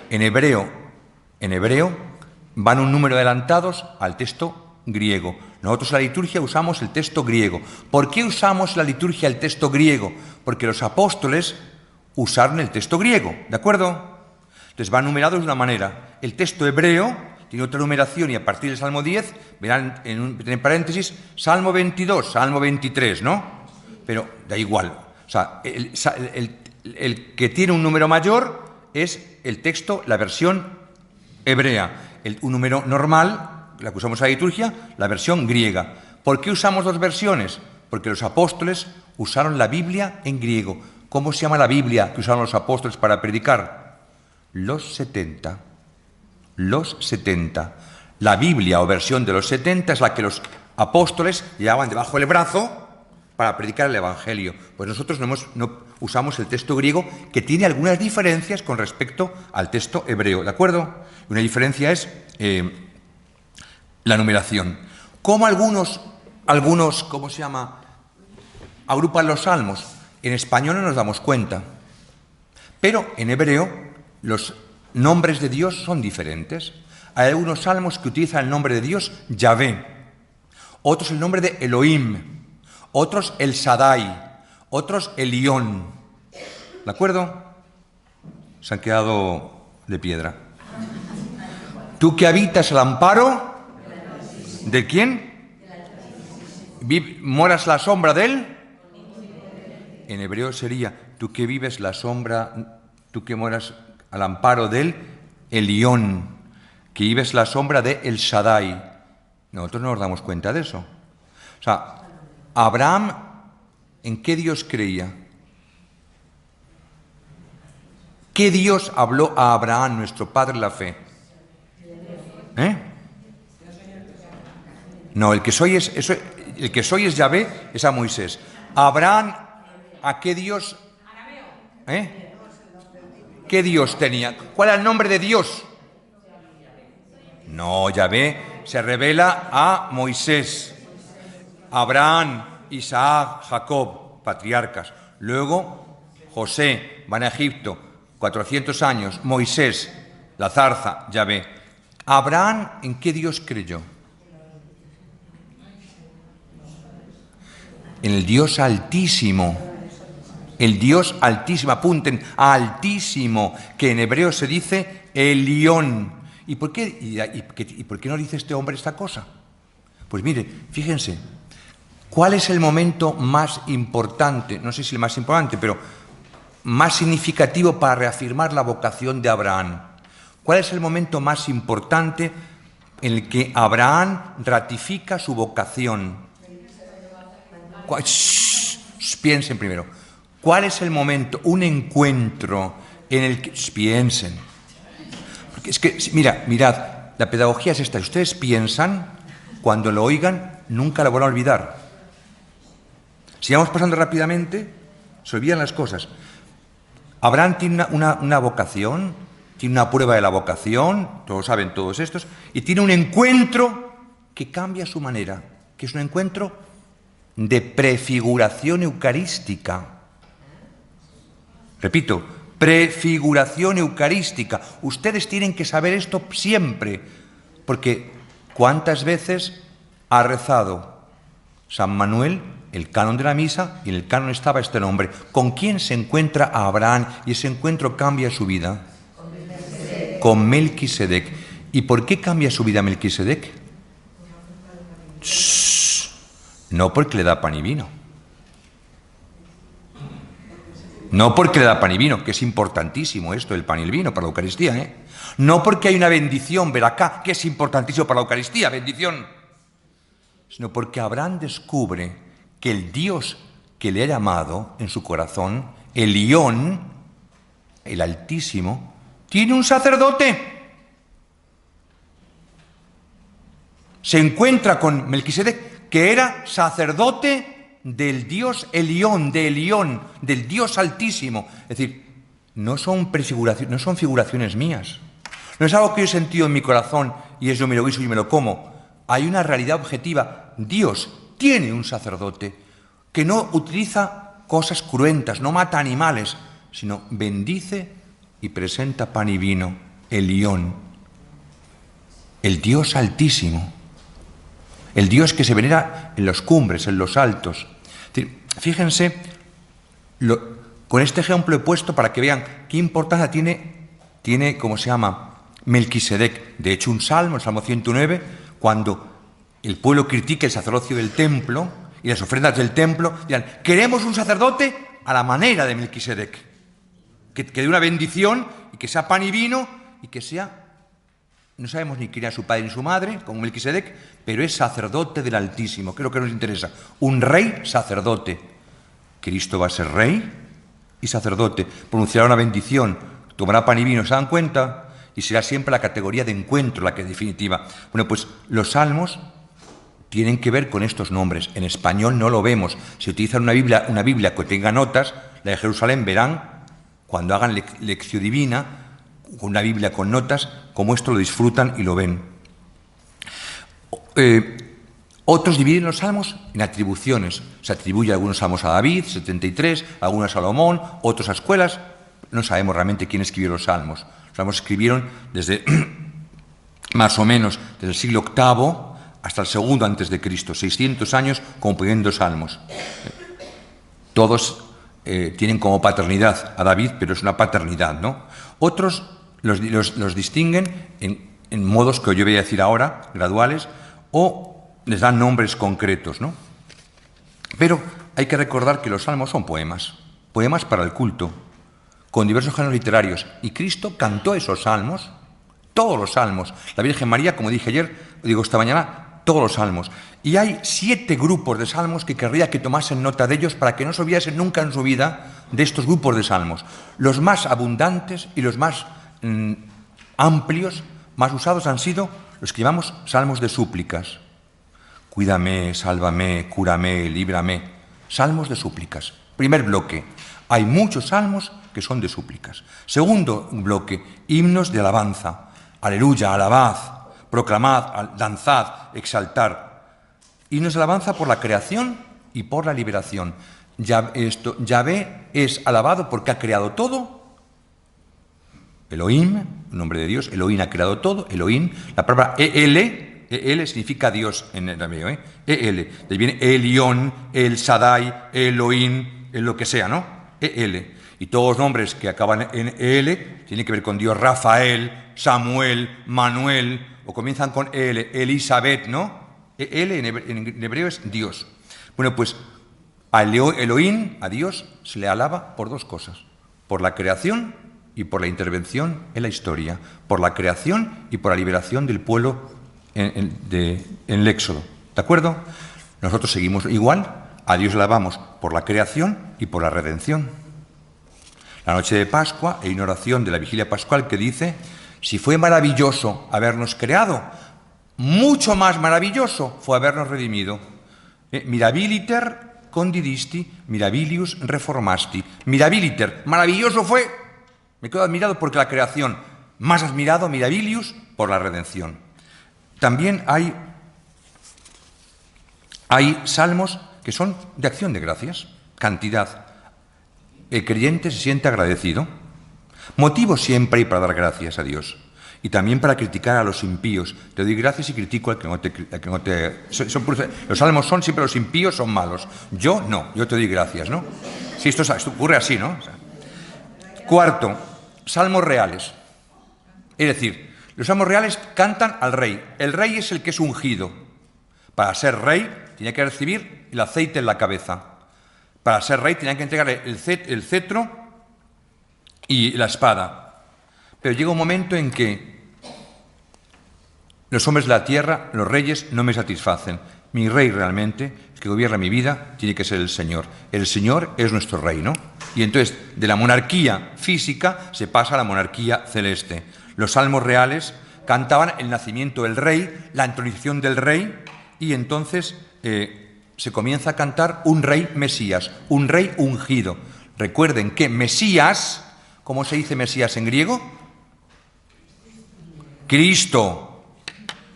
En hebreo van un número adelantados al texto griego. Nosotros en la liturgia usamos el texto griego. ¿Por qué usamos en la liturgia el texto griego? Porque los apóstoles usaron el texto griego, ¿de acuerdo? Entonces van numerados de una manera. El texto hebreo tiene otra numeración y a partir del Salmo 10 verán en paréntesis Salmo 22, Salmo 23, ¿no? Pero da igual. O sea, el que tiene un número mayor es el texto, la versión hebrea. Un número normal, la que usamos en la liturgia, la versión griega. ¿Por qué usamos 2 versiones? Porque los apóstoles usaron la Biblia en griego. ¿Cómo se llama la Biblia que usaron los apóstoles para predicar? Los 70. Los 70. La Biblia o versión de los 70 es la que los apóstoles llevaban debajo del brazo para predicar el Evangelio. Pues nosotros no usamos el texto griego, que tiene algunas diferencias con respecto al texto hebreo, ¿de acuerdo? Una diferencia es la numeración. ¿Cómo algunos, ¿cómo se llama?, agrupan los salmos? En español no nos damos cuenta, pero en hebreo los nombres de Dios son diferentes. Hay algunos salmos que utilizan el nombre de Dios, Yahvé, otros el nombre de Elohim, otros el Shaddai, otros Elión. ¿De acuerdo? Se han quedado de piedra. Tú que habitas el amparo, ¿de quién? ¿Moras la sombra de él? En hebreo sería, tú que vives la sombra, tú que moras al amparo de él, Elión. que vives la sombra de El Shaddai. Nosotros no nos damos cuenta de eso. O sea, Abraham, ¿en qué Dios creía? ¿Qué Dios habló a Abraham, nuestro padre, la fe? No, el que soy es Yahvé, es a Moisés. Abraham, ¿a qué Dios? ¿Qué Dios tenía? ¿Cuál era el nombre de Dios? No, Yahvé se revela a Moisés. Abraham, Isaac, Jacob, patriarcas. Luego, José, van a Egipto, 400 años. Moisés, la zarza, Yahvé. Abraham, ¿en qué Dios creyó? En el Dios Altísimo. El Dios Altísimo, apunten, Altísimo, que en hebreo se dice Elión. ¿Y por qué no dice este hombre esta cosa? Pues mire, fíjense, ¿cuál es el momento más importante, no sé si el más importante, pero más significativo para reafirmar la vocación de Abraham? ¿Cuál es el momento más importante en el que Abraham ratifica su vocación? Piensen primero. ¿Cuál es el momento, un encuentro en el que... Piensen. Porque es que, mirad, la pedagogía es esta. Ustedes piensan, cuando lo oigan, nunca lo van a olvidar. Si vamos pasando rápidamente, se olvidan las cosas. Abraham tiene una vocación, tiene una prueba de la vocación, todos saben todos estos, y tiene un encuentro que cambia su manera, que es un encuentro de prefiguración eucarística. Repito, prefiguración eucarística. Ustedes tienen que saber esto siempre, porque ¿cuántas veces ha rezado San Manuel el canon de la misa y en el canon estaba este nombre? ¿Con quién se encuentra a Abraham y ese encuentro cambia su vida? Con Melquisedec. ¿Y por qué cambia su vida Melquisedec? No porque le da pan y vino. No porque le da pan y vino, que es importantísimo esto, el pan y el vino para la Eucaristía, No porque hay una bendición, veracá, que es importantísimo para la Eucaristía, bendición. Sino porque Abraham descubre que el Dios que le ha llamado en su corazón, Elión, el Altísimo, tiene un sacerdote. Se encuentra con Melquisedec, que era sacerdote del Dios Elión, del Dios Altísimo. Es decir, no son figuraciones mías. No es algo que yo he sentido en mi corazón y es yo me lo guiso y me lo como. Hay una realidad objetiva. Dios tiene un sacerdote que no utiliza cosas cruentas, no mata animales, sino bendice y presenta pan y vino. Elión, el Dios Altísimo. El Dios que se venera en las cumbres, en los altos. Fíjense, con este ejemplo he puesto para que vean qué importancia tiene ¿cómo se llama? Melquisedec. De hecho, un salmo, el Salmo 109, cuando el pueblo critica el sacerdocio del templo y las ofrendas del templo, dirán, queremos un sacerdote a la manera de Melquisedec, que dé una bendición y que sea pan y vino y que sea... No sabemos ni quién era su padre ni su madre, como Melquisedec, pero es sacerdote del Altísimo, creo que nos interesa. Un rey sacerdote. Cristo va a ser rey y sacerdote, pronunciará una bendición, tomará pan y vino, ¿se dan cuenta? Y será siempre la categoría de encuentro la que definitiva. Bueno, pues los salmos tienen que ver con estos nombres. En español no lo vemos. Si utilizan una Biblia que tenga notas, la de Jerusalén, verán, cuando hagan lección divina, una Biblia con notas, como esto lo disfrutan y lo ven. Otros dividen los salmos en atribuciones. Se atribuye algunos salmos a David, 73, algunos a Salomón, otros a escuelas. No sabemos realmente quién escribió los salmos. Los salmos se escribieron desde más o menos desde el siglo VIII hasta el segundo antes de Cristo, 600 años componiendo salmos. Todos tienen como paternidad a David, pero es una paternidad, ¿no? Otros los distinguen en modos que yo voy a decir ahora, graduales, o les dan nombres concretos, ¿no? Pero hay que recordar que los salmos son poemas para el culto, con diversos géneros literarios. Y Cristo cantó esos salmos todos los salmos. La Virgen María, como dije ayer, digo esta mañana, todos los salmos. Y hay 7 grupos de salmos que querría que tomasen nota de ellos para que no se olvidasen nunca en su vida de estos grupos de salmos. Los más abundantes y los más amplios, más usados han sido los que llamamos salmos de súplicas. Cuídame, sálvame, cúrame, líbrame. Salmos de súplicas. Primer bloque. Hay muchos salmos que son de súplicas. Segundo bloque. Himnos de alabanza. Aleluya, alabad, proclamad, danzad, exaltar. Himnos de alabanza por la creación y por la liberación. Yahvé es alabado porque ha creado todo. Elohim, el nombre de Dios, Elohim ha creado todo. Elohim, la palabra El significa Dios en el hebreo, El. De ahí viene Elión, El Shaddai, Elohim, en lo que sea, ¿no? El. Y todos los nombres que acaban en El tienen que ver con Dios. Rafael, Samuel, Manuel, o comienzan con Elizabeth, ¿no? El en hebreo es Dios. Bueno, pues a Elohim, a Dios, se le alaba por 2 cosas. Por la creación y por la intervención en la historia. Por la creación y por la liberación del pueblo en el Éxodo. ¿De acuerdo? Nosotros seguimos igual. A Dios le alabamos por la creación y por la redención. La noche de Pascua hay una oración de la vigilia pascual que dice: si fue maravilloso habernos creado, mucho más maravilloso fue habernos redimido. Mirabiliter condidisti, mirabilius reformasti. Mirabiliter, maravilloso fue, me quedo admirado porque la creación, más admirado, mirabilius, por la redención. También hay salmos que son de acción de gracias, cantidad. El creyente se siente agradecido. Motivo siempre hay para dar gracias a Dios. Y también para criticar a los impíos. Te doy gracias y critico al que no te... Los salmos son siempre los impíos son malos. Yo no, yo te doy gracias, ¿no? Sí, esto ocurre así, ¿no? O sea, cuarto, salmos reales. Es decir, los salmos reales cantan al rey. El rey es el que es ungido. Para ser rey tenía que recibir el aceite en la cabeza. Para ser rey tenía que entregarle el cetro y la espada. Pero llega un momento en que los hombres de la tierra, los reyes, no me satisfacen. Mi rey realmente, el que gobierna mi vida, tiene que ser el Señor. El Señor es nuestro rey, ¿no? Y entonces, de la monarquía física se pasa a la monarquía celeste. Los salmos reales cantaban el nacimiento del rey, la entronización del rey, y entonces se comienza a cantar un rey Mesías, un rey ungido. Recuerden que Mesías, ¿cómo se dice Mesías en griego? Cristo.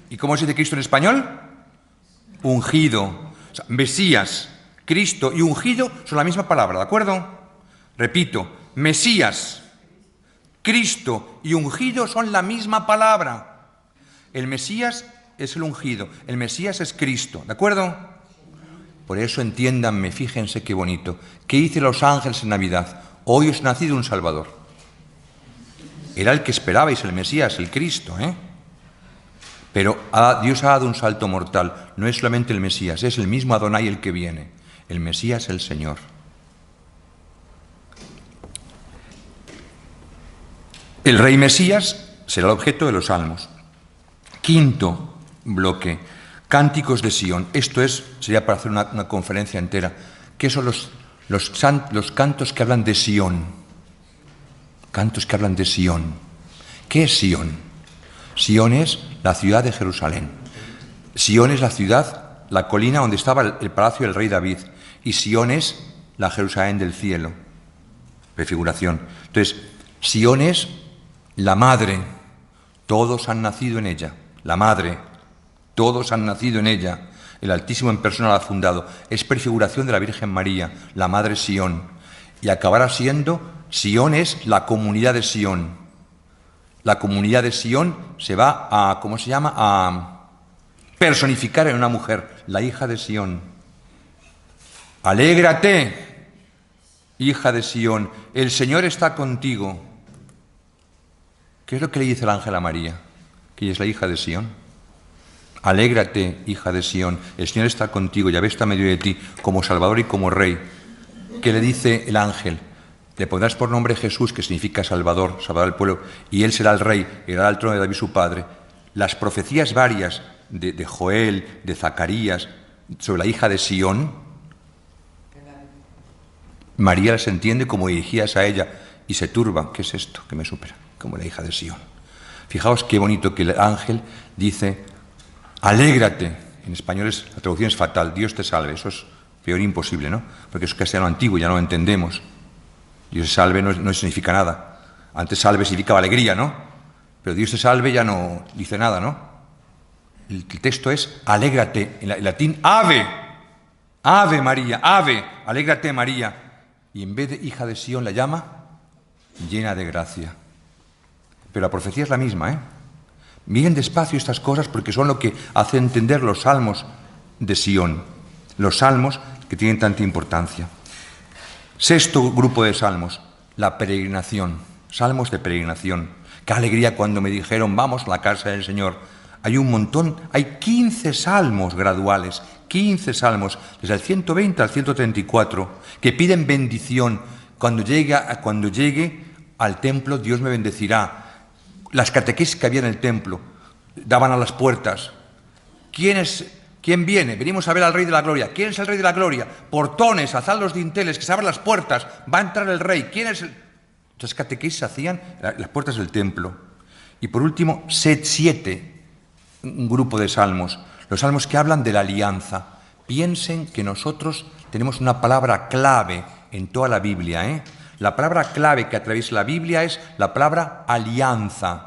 ¿Y cómo se dice Cristo en español? Ungido. O sea, Mesías, Cristo y ungido son la misma palabra, ¿de acuerdo? Repito, Mesías, Cristo y ungido son la misma palabra. El Mesías es el ungido, el Mesías es Cristo, ¿de acuerdo? Por eso entiéndanme, fíjense qué bonito. ¿Qué dicen los ángeles en Navidad? Hoy os ha nacido un Salvador. Era el que esperabais, el Mesías, el Cristo, ¿eh? Pero Dios ha dado un salto mortal. No es solamente el Mesías, es el mismo Adonai el que viene. El Mesías, el Señor. El rey Mesías será el objeto de los salmos. Quinto bloque. Cánticos de Sión. Esto sería para hacer una conferencia entera. ¿Qué son los cantos que hablan de Sión? Cantos que hablan de Sión. ¿Qué es Sión? Sión es la ciudad de Jerusalén. Sión es la ciudad, la colina donde estaba el palacio del rey David. Y Sión es la Jerusalén del cielo. Prefiguración. Entonces, Sión es la madre. Todos han nacido en ella. La madre. Todos han nacido en ella. El Altísimo en persona la ha fundado. Es prefiguración de la Virgen María, la Madre Sión. Y acabará siendo, Sión es la comunidad de Sión. La comunidad de Sión se va a, ¿cómo se llama? A personificar en una mujer, la hija de Sión. Alégrate, hija de Sión, el Señor está contigo. ¿Qué es lo que le dice el ángel a María? Que ella es la hija de Sión. Alégrate, hija de Sión, el Señor está contigo, Yahvé está en medio de ti, como Salvador y como Rey. ¿Qué le dice el ángel? Le pondrás por nombre Jesús, que significa Salvador, Salvador del pueblo, y él será el rey, heredará el trono de David su padre. Las profecías varias de Joel, de Zacarías, sobre la hija de Sión, María las entiende como dirigidas a ella y se turba. ¿Qué es esto que me supera? Como la hija de Sión. Fijaos qué bonito que el ángel dice, alégrate. En español la traducción es fatal, Dios te salve. Eso es peor imposible, ¿no? Porque eso es castellano antiguo, ya no lo entendemos. Dios te salve no significa nada. Antes salve significaba alegría, ¿no? Pero Dios te salve ya no dice nada, ¿no? El texto es alégrate, en latín ave, ave María, ave, alégrate María. Y en vez de hija de Sión la llama llena de gracia. Pero la profecía es la misma, ¿eh? Miren despacio estas cosas porque son lo que hace entender los salmos de Sión, los salmos que tienen tanta importancia. Sexto grupo de salmos, la peregrinación, salmos de peregrinación. Qué alegría cuando me dijeron, vamos a la casa del Señor. Hay un montón, hay 15 salmos graduales, 15 salmos, desde el 120 al 134, que piden bendición. Cuando llegue al templo, Dios me bendecirá. Las catequesis que había en el templo daban a las puertas. ¿Quién viene? Venimos a ver al Rey de la Gloria. ¿Quién es el Rey de la Gloria? Portones, alzad los dinteles, que se abran las puertas. Va a entrar el Rey. ¿Quién es el...? Entonces catequesis se hacían en las puertas del templo. Y por último, 7, un grupo de salmos. Los salmos que hablan de la alianza. Piensen que nosotros tenemos una palabra clave en toda la Biblia, ¿eh? La palabra clave que atraviesa la Biblia es la palabra alianza.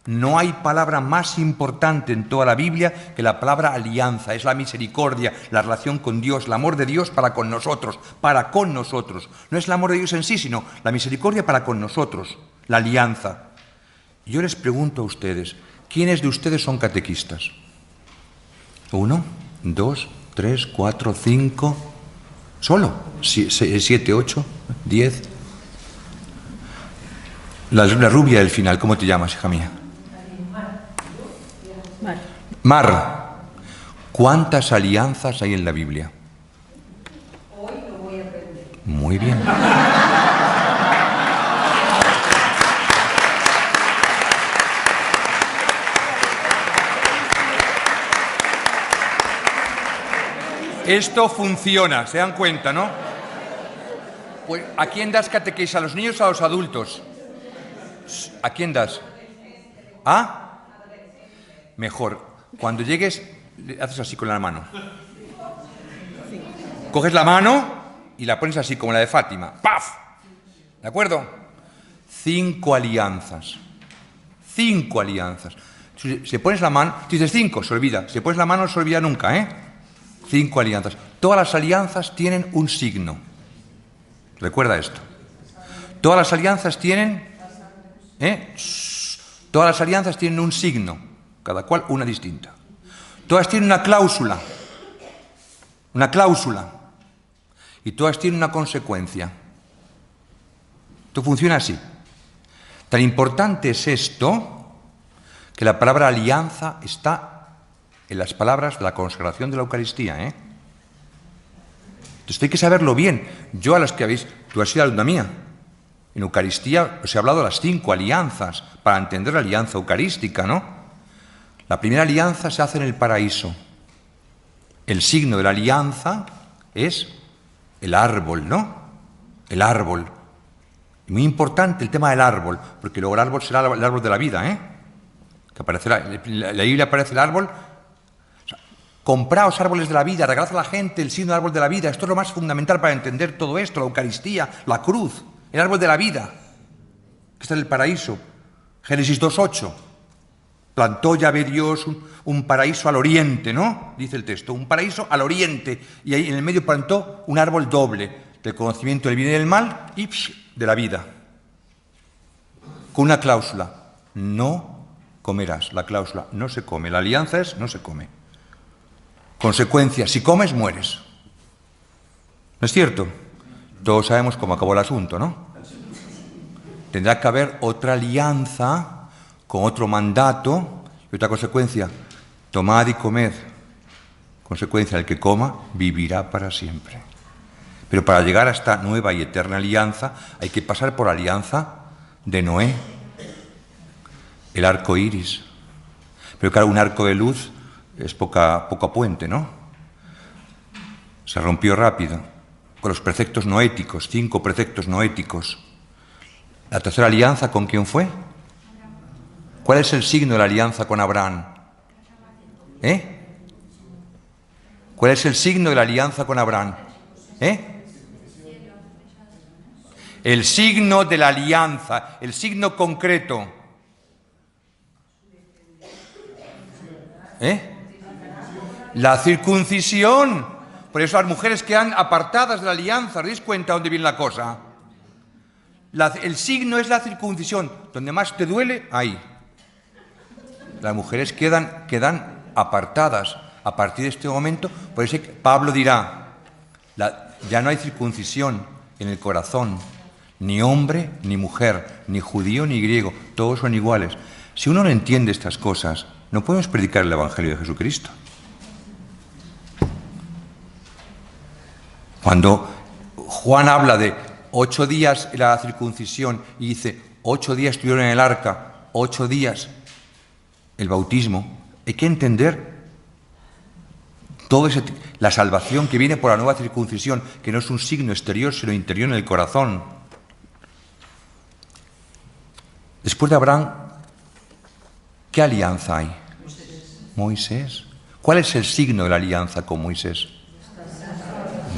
No hay palabra más importante en toda la Biblia que la palabra alianza. Es la misericordia, la relación con Dios, el amor de Dios para con nosotros, para con nosotros. No es el amor de Dios en sí, sino la misericordia para con nosotros, la alianza. Yo les pregunto a ustedes, ¿quiénes de ustedes son catequistas? 1, 2, 3, 4, 5, ¿solo? 7, 8, 10. La rubia del final, ¿cómo te llamas, hija mía? Mar. ¿Cuántas alianzas hay en la Biblia? Hoy lo voy a aprender. Muy bien. Esto funciona, se dan cuenta, ¿no? Pues, ¿a quién das catequesis? ¿A los niños o a los adultos? ¿A quién das? ¿Ah? Mejor. Cuando llegues, haces así con la mano. Coges la mano y la pones así, como la de Fátima. ¡Paf! ¿De acuerdo? 5 alianzas. 5 alianzas. Si pones la mano, si dices 5, se olvida. Si pones la mano, no se olvida nunca, ¿eh? 5 alianzas. Todas las alianzas tienen un signo. Recuerda esto. Todas las alianzas tienen... Todas las alianzas tienen un signo, cada cual una distinta. Todas tienen una cláusula, y todas tienen una consecuencia. Esto funciona así. Tan importante es esto, que la palabra alianza está en las palabras de la consagración de la Eucaristía, ¿eh? Entonces hay que saberlo bien. Yo a las que habéis... Tú has sido alumna mía. En Eucaristía os he hablado de las 5 alianzas para entender la alianza eucarística, ¿no? La primera alianza se hace en el paraíso. El signo de la alianza es el árbol, ¿no? El árbol. Muy importante el tema del árbol, porque luego el árbol será el árbol de la vida, ¿eh? Que aparecerá, en la Biblia aparece el árbol. O sea, compraos árboles de la vida, regalad a la gente el signo del árbol de la vida. Esto es lo más fundamental para entender todo esto, la Eucaristía, la cruz. El árbol de la vida, que está en el paraíso. Génesis 2:8. Plantó Yahvé Dios un paraíso al oriente, ¿no? Dice el texto, un paraíso al oriente. Y ahí en el medio plantó un árbol doble, del conocimiento del bien y del mal y de la vida. Con una cláusula, no comerás. La cláusula, no se come. La alianza es, no se come. Consecuencia, si comes, mueres. ¿No es cierto? Todos sabemos cómo acabó el asunto, ¿no? Tendrá que haber otra alianza con otro mandato y otra consecuencia. Tomad y comed. Consecuencia, el que coma vivirá para siempre. Pero para llegar a esta nueva y eterna alianza hay que pasar por la alianza de Noé, el arco iris. Pero claro, un arco de luz es poco puente, ¿no? Se rompió rápido con los preceptos noéticos, 5 preceptos noéticos. La tercera alianza, ¿con quién fue? ¿Cuál es el signo de la alianza con Abraham? ¿Cuál es el signo de la alianza con Abraham? El signo de la alianza, el signo concreto. La circuncisión. Por eso las mujeres quedan apartadas de la alianza. ¿Os dais cuenta dónde viene la cosa? El signo es la circuncisión. Donde más te duele, ahí. Las mujeres quedan apartadas a partir de este momento. Por eso Pablo dirá, ya no hay circuncisión en el corazón. Ni hombre, ni mujer, ni judío, ni griego. Todos son iguales. Si uno no entiende estas cosas, no podemos predicar el Evangelio de Jesucristo. Cuando Juan habla de 8 días la circuncisión y dice 8 días estuvieron en el arca, 8 días el bautismo, hay que entender la salvación que viene por la nueva circuncisión, que no es un signo exterior, sino interior en el corazón. Después de Abraham, ¿qué alianza hay? Moisés. ¿Cuál es el signo de la alianza con Moisés?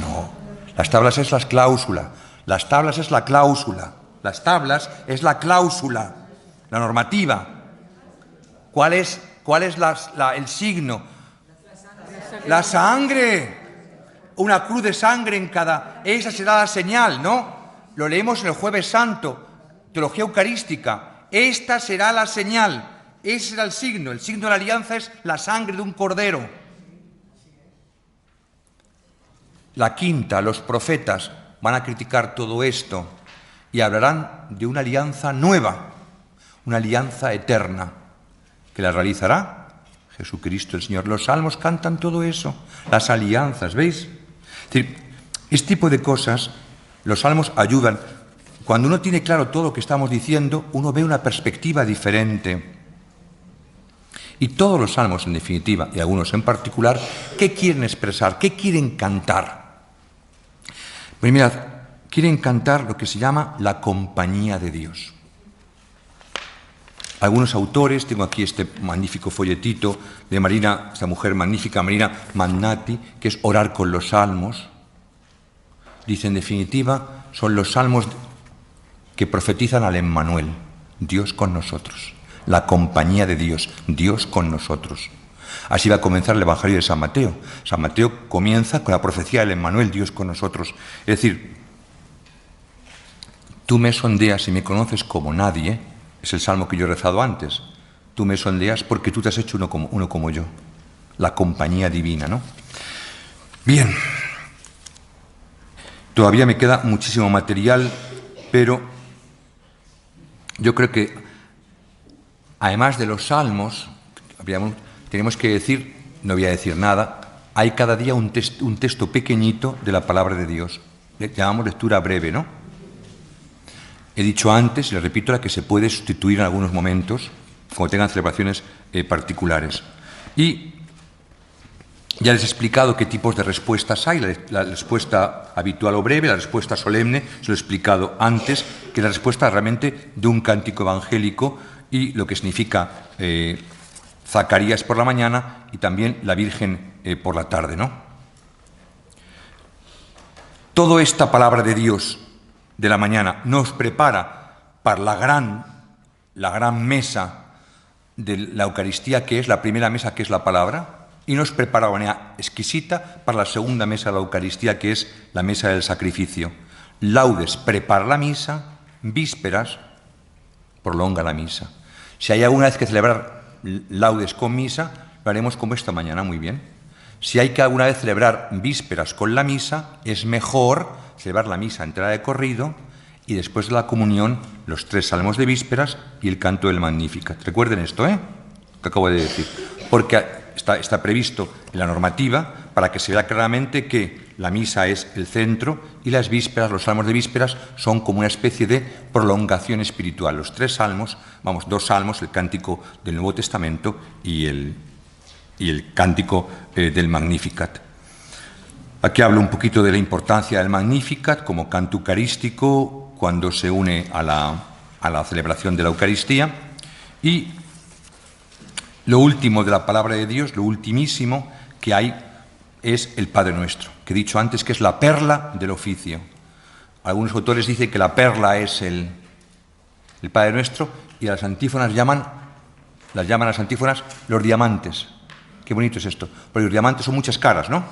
No. Las tablas es la cláusula. Las tablas es la cláusula. Las tablas es la cláusula, la normativa. ¿Cuál es el signo? La sangre. Una cruz de sangre en cada. Esa será la señal, ¿no? Lo leemos en el Jueves Santo, teología eucarística. Esta será la señal. Ese será el signo. El signo de la alianza es la sangre de un cordero. La quinta, los profetas van a criticar todo esto y hablarán de una alianza nueva, una alianza eterna, que la realizará Jesucristo el Señor. Los salmos cantan todo eso, las alianzas, ¿veis? Es decir, este tipo de cosas, los salmos ayudan. Cuando uno tiene claro todo lo que estamos diciendo, uno ve una perspectiva diferente. Y todos los salmos, en definitiva, y algunos en particular, ¿qué quieren expresar? ¿Qué quieren cantar? Pues mirad, quieren cantar lo que se llama la compañía de Dios. Algunos autores, tengo aquí este magnífico folletito de Marina, esta mujer magnífica, Marina Mannati, que es Orar con los Salmos. Dice, en definitiva, son los salmos que profetizan al Emmanuel, Dios con nosotros. La compañía de Dios, Dios con nosotros. Así va a comenzar el Evangelio de San Mateo. San Mateo comienza con la profecía del Emmanuel, Dios con nosotros. Es decir, tú me sondeas y me conoces como nadie, es el salmo que yo he rezado antes. Tú me sondeas porque tú te has hecho uno como yo. La compañía divina, ¿no? Bien. Todavía me queda muchísimo material, pero yo creo que además de los salmos, tenemos que decir, no voy a decir nada, hay cada día un texto pequeñito de la palabra de Dios. Le llamamos lectura breve, ¿no? He dicho antes, y le repito, la que se puede sustituir en algunos momentos, cuando tengan celebraciones particulares. Y ya les he explicado qué tipos de respuestas hay, la respuesta habitual o breve, la respuesta solemne, se lo he explicado antes, que es la respuesta realmente de un cántico evangélico y lo que significa Zacarías por la mañana y también la Virgen por la tarde, ¿no? Toda esta palabra de Dios de la mañana nos prepara para la gran mesa de la Eucaristía, que es la primera mesa, que es la palabra, y nos prepara de manera exquisita para la segunda mesa de la Eucaristía, que es la mesa del sacrificio. Laudes prepara la misa, vísperas prolonga la misa. Si hay alguna vez que celebrar laudes con misa, lo haremos como esta mañana, muy bien. Si hay que alguna vez celebrar vísperas con la misa, es mejor celebrar la misa entera de corrido y después de la comunión los 3 salmos de vísperas y el canto del Magnificat. Recuerden esto, que acabo de decir, porque está previsto en la normativa para que se vea claramente que la misa es el centro y las vísperas, los salmos de vísperas, son como una especie de prolongación espiritual. Los 3 salmos, dos salmos, el cántico del Nuevo Testamento y el cántico del Magnificat. Aquí hablo un poquito de la importancia del Magnificat como canto eucarístico cuando se une a la celebración de la Eucaristía. Y lo último de la palabra de Dios, lo ultimísimo que hay, es el Padre Nuestro, que he dicho antes que es la perla del oficio. Algunos autores dicen que la perla es el Padre Nuestro, y a las antífonas llaman a las antífonas los diamantes. Qué bonito es esto, porque los diamantes son muchas caras, ¿no?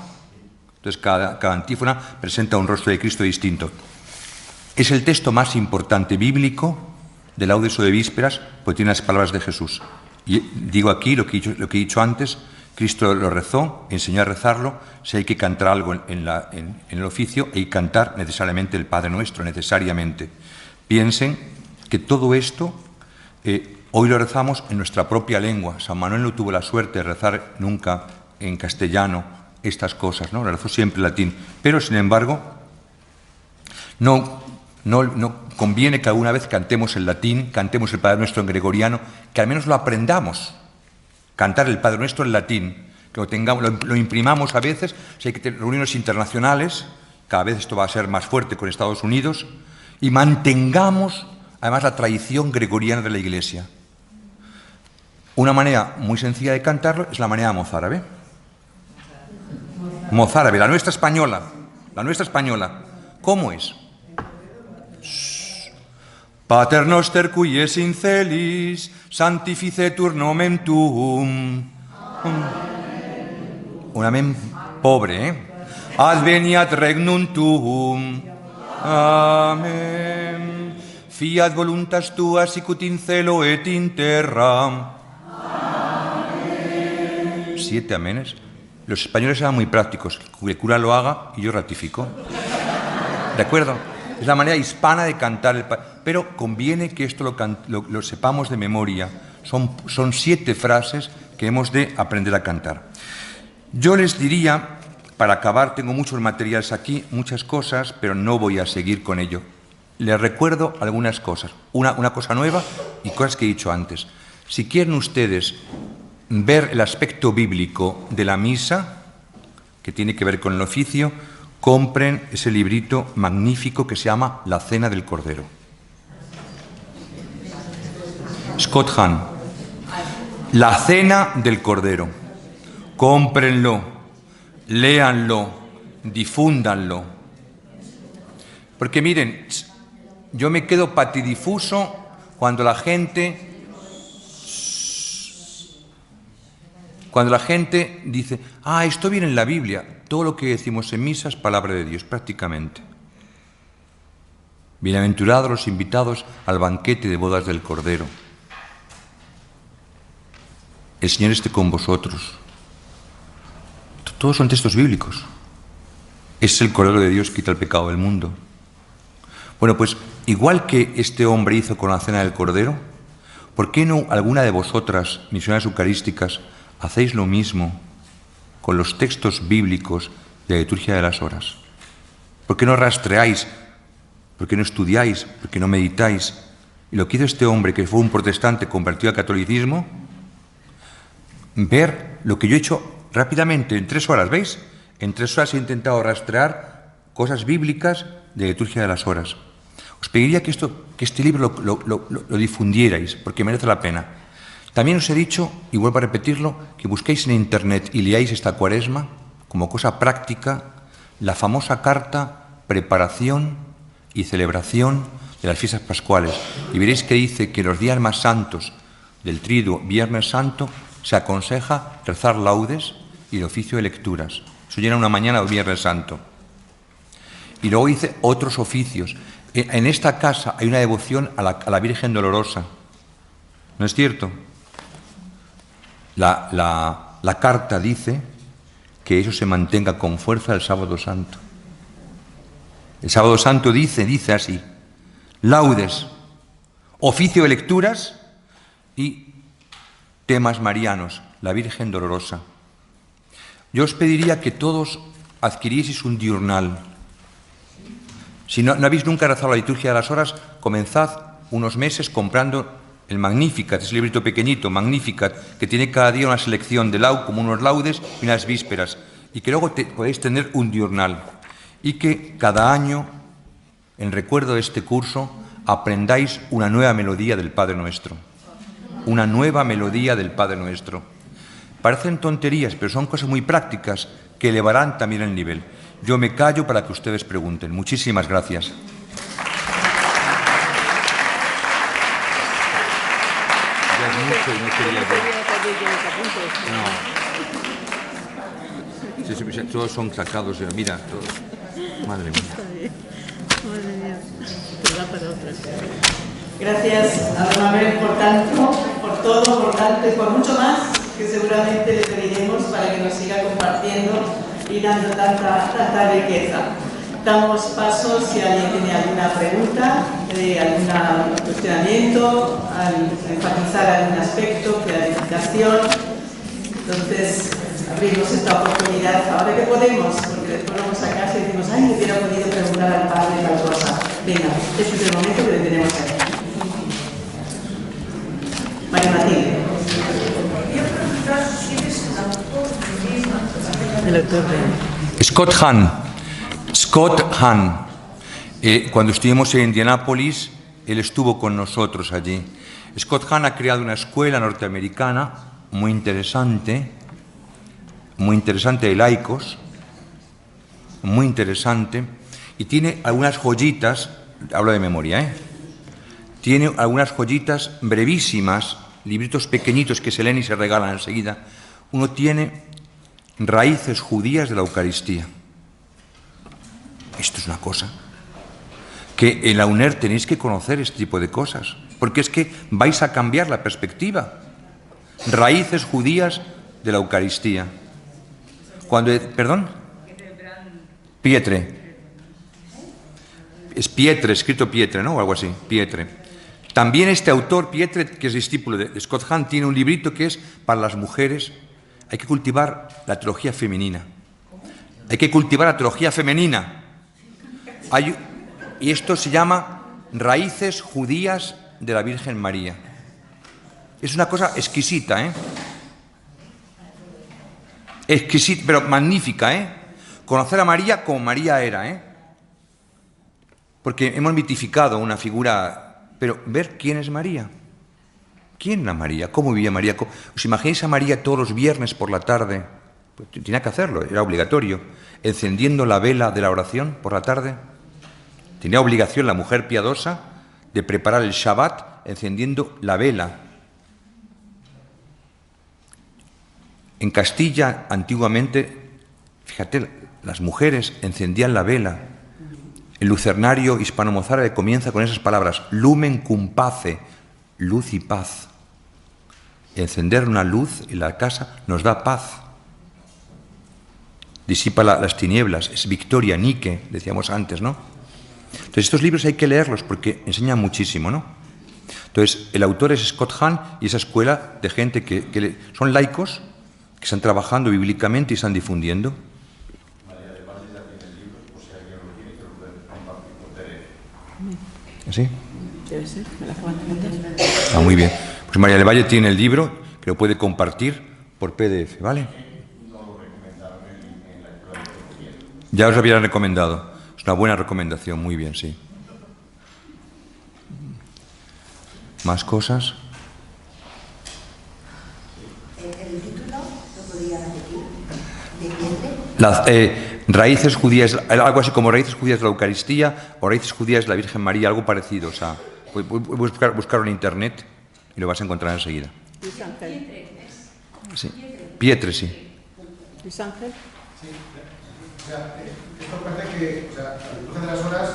Entonces cada antífona presenta un rostro de Cristo distinto. Es el texto más importante bíblico del Laudes o de Vísperas, porque tiene las palabras de Jesús. Y digo aquí lo que he dicho antes: Cristo lo rezó, enseñó a rezarlo. Si hay que cantar algo en el oficio, hay que cantar necesariamente el Padre Nuestro, necesariamente. Piensen que todo esto hoy lo rezamos en nuestra propia lengua. San Manuel no tuvo la suerte de rezar nunca en castellano estas cosas, ¿no? Lo rezó siempre en latín. Pero, sin embargo, no conviene que alguna vez cantemos en latín, cantemos el Padre Nuestro en gregoriano, que al menos lo aprendamos. Cantar el Padre Nuestro en latín, que lo imprimamos a veces. Si hay que tener reuniones internacionales, cada vez esto va a ser más fuerte con Estados Unidos, y mantengamos además la tradición gregoriana de la Iglesia. Una manera muy sencilla de cantarlo es la manera mozárabe. Mozárabe, la nuestra española. ¿Cómo es? Pater noster qui es in celis, sanctificetur nomen tuum. Un amén pobre, ¿eh? Adveniat regnum tuum. Amén. Fiat voluntas tua sicut in cielo et in terra. Amén. 7 amenes. Los españoles eran muy prácticos. Que el cura lo haga y yo ratifico. ¿De acuerdo? Es la manera hispana de cantar, pero conviene que esto lo sepamos de memoria. Son 7 frases que hemos de aprender a cantar. Yo les diría, para acabar, tengo muchos materiales aquí, muchas cosas, pero no voy a seguir con ello. Les recuerdo algunas cosas, una cosa nueva y cosas que he dicho antes. Si quieren ustedes ver el aspecto bíblico de la misa, que tiene que ver con el oficio, compren ese librito magnífico que se llama La Cena del Cordero. Scott Hahn. La Cena del Cordero. Cómprenlo, léanlo, difúndanlo. Porque miren, yo me quedo patidifuso cuando la gente dice, esto viene en la Biblia. Todo lo que decimos en misa es palabra de Dios, prácticamente. Bienaventurados los invitados al banquete de bodas del Cordero. El Señor esté con vosotros. Todos son textos bíblicos. Es el Cordero de Dios que quita el pecado del mundo. Bueno, pues igual que este hombre hizo con la cena del Cordero, ¿por qué no alguna de vosotras, misioneras eucarísticas, hacéis lo mismo con los textos bíblicos de la liturgia de las horas? ¿Por qué no rastreáis? ¿Por qué no estudiáis? ¿Por qué no meditáis? Y lo que hizo este hombre, que fue un protestante convertido al catolicismo, ver lo que yo he hecho rápidamente en 3 horas, ¿veis? En 3 horas he intentado rastrear cosas bíblicas de la liturgia de las horas. Os pediría que este libro lo difundierais, porque merece la pena. También os he dicho, y vuelvo a repetirlo, que busquéis en Internet y leáis esta Cuaresma, como cosa práctica, la famosa carta Preparación y Celebración de las Fiestas Pascuales. Y veréis que dice que los días más santos del Triduo, Viernes Santo, se aconseja rezar laudes y el oficio de lecturas. Eso llena una mañana del Viernes Santo. Y luego dice otros oficios. En esta casa hay una devoción a la Virgen Dolorosa. ¿No es cierto? La carta dice que eso se mantenga con fuerza el Sábado Santo. El Sábado Santo dice así: laudes, oficio de lecturas y temas marianos, la Virgen Dolorosa. Yo os pediría que todos adquirieseis un diurnal. Si no habéis nunca rezado la liturgia de las horas, comenzad unos meses comprando el Magnificat, ese librito pequeñito, Magnificat, que tiene cada día una selección de como unos laudes y unas vísperas, y que luego podéis tener un diurnal, y que cada año, en recuerdo de este curso, aprendáis una nueva melodía del Padre Nuestro. Una nueva melodía del Padre Nuestro. Parecen tonterías, pero son cosas muy prácticas que elevarán también el nivel. Yo me callo para que ustedes pregunten. Muchísimas gracias. Ya es mucho y no quería ver. No. Sí, todos son sacados. Mira, todos. Madre mía. Gracias a don Manuel por tanto, por todo, por tanto y por mucho más que seguramente le pediremos para que nos siga compartiendo y dando tanta riqueza. Damos paso si alguien tiene alguna pregunta, algún cuestionamiento, al enfatizar algún aspecto, clarificación. Entonces, abrimos esta oportunidad ahora que podemos, porque después vamos a casa y decimos, ay, me hubiera podido preguntar al padre tal cosa. Venga, este es el momento que le tenemos aquí. María Matilde. Quería preguntar si eres el autor del libro. El autor de... Scott Hahn. Scott Hahn. Cuando estuvimos en Indianápolis, él estuvo con nosotros allí. Scott Hahn ha creado una escuela norteamericana muy interesante de laicos, muy interesante, y tiene algunas joyitas, hablo de memoria, tiene algunas joyitas brevísimas, libritos pequeñitos que se leen y se regalan enseguida. Uno tiene Raíces judías de la Eucaristía. Esto es una cosa que en la UNER tenéis que conocer, este tipo de cosas, porque es que vais a cambiar la perspectiva. Raíces judías de la Eucaristía. ¿Perdón? Pietre. Es Pietre, escrito Pietre, ¿no? O algo así, Pietre. También este autor, Pietre, que es discípulo de Scott Hahn, tiene un librito que es para las mujeres. Hay que cultivar la teología femenina. Hay que cultivar la teología femenina. Y esto se llama Raíces judías de la Virgen María. Es una cosa exquisita, exquisita, pero magnífica, Conocer a María como María era, Porque hemos mitificado una figura, pero ver quién es María. ¿Quién era María? ¿Cómo vivía María? ¿Os imagináis a María todos los viernes por la tarde? Pues tenía que hacerlo, era obligatorio. Encendiendo la vela de la oración por la tarde. Tenía obligación la mujer piadosa de preparar el Shabbat encendiendo la vela. En Castilla, antiguamente, fíjate, las mujeres encendían la vela. El lucernario hispano-mozárabe comienza con esas palabras, lumen cum pace, luz y paz. Encender una luz en la casa nos da paz. Disipa las tinieblas, es victoria, Nike, decíamos antes, ¿no? Entonces estos libros hay que leerlos porque enseñan muchísimo, ¿no? Entonces el autor es Scott Hahn y esa escuela de gente que son laicos, que están trabajando bíblicamente y están difundiendo. ¿Sí? Debe ser, me la puedo entender. Muy bien. Pues María del Valle tiene el libro, que lo puede compartir por PDF, ¿vale? Ya os había recomendado. Es una buena recomendación, muy bien, sí. ¿Más cosas? ¿El título lo podría repetir? ¿De quién? Raíces judías, algo así como Raíces judías de la Eucaristía o Raíces judías de la Virgen María, algo parecido. O sea, buscarlo en internet y lo vas a encontrar enseguida. Luis Ángel. Sí. Pietre, sí. Luis Ángel. Sí. O sea, esto parece que la liturgia de las horas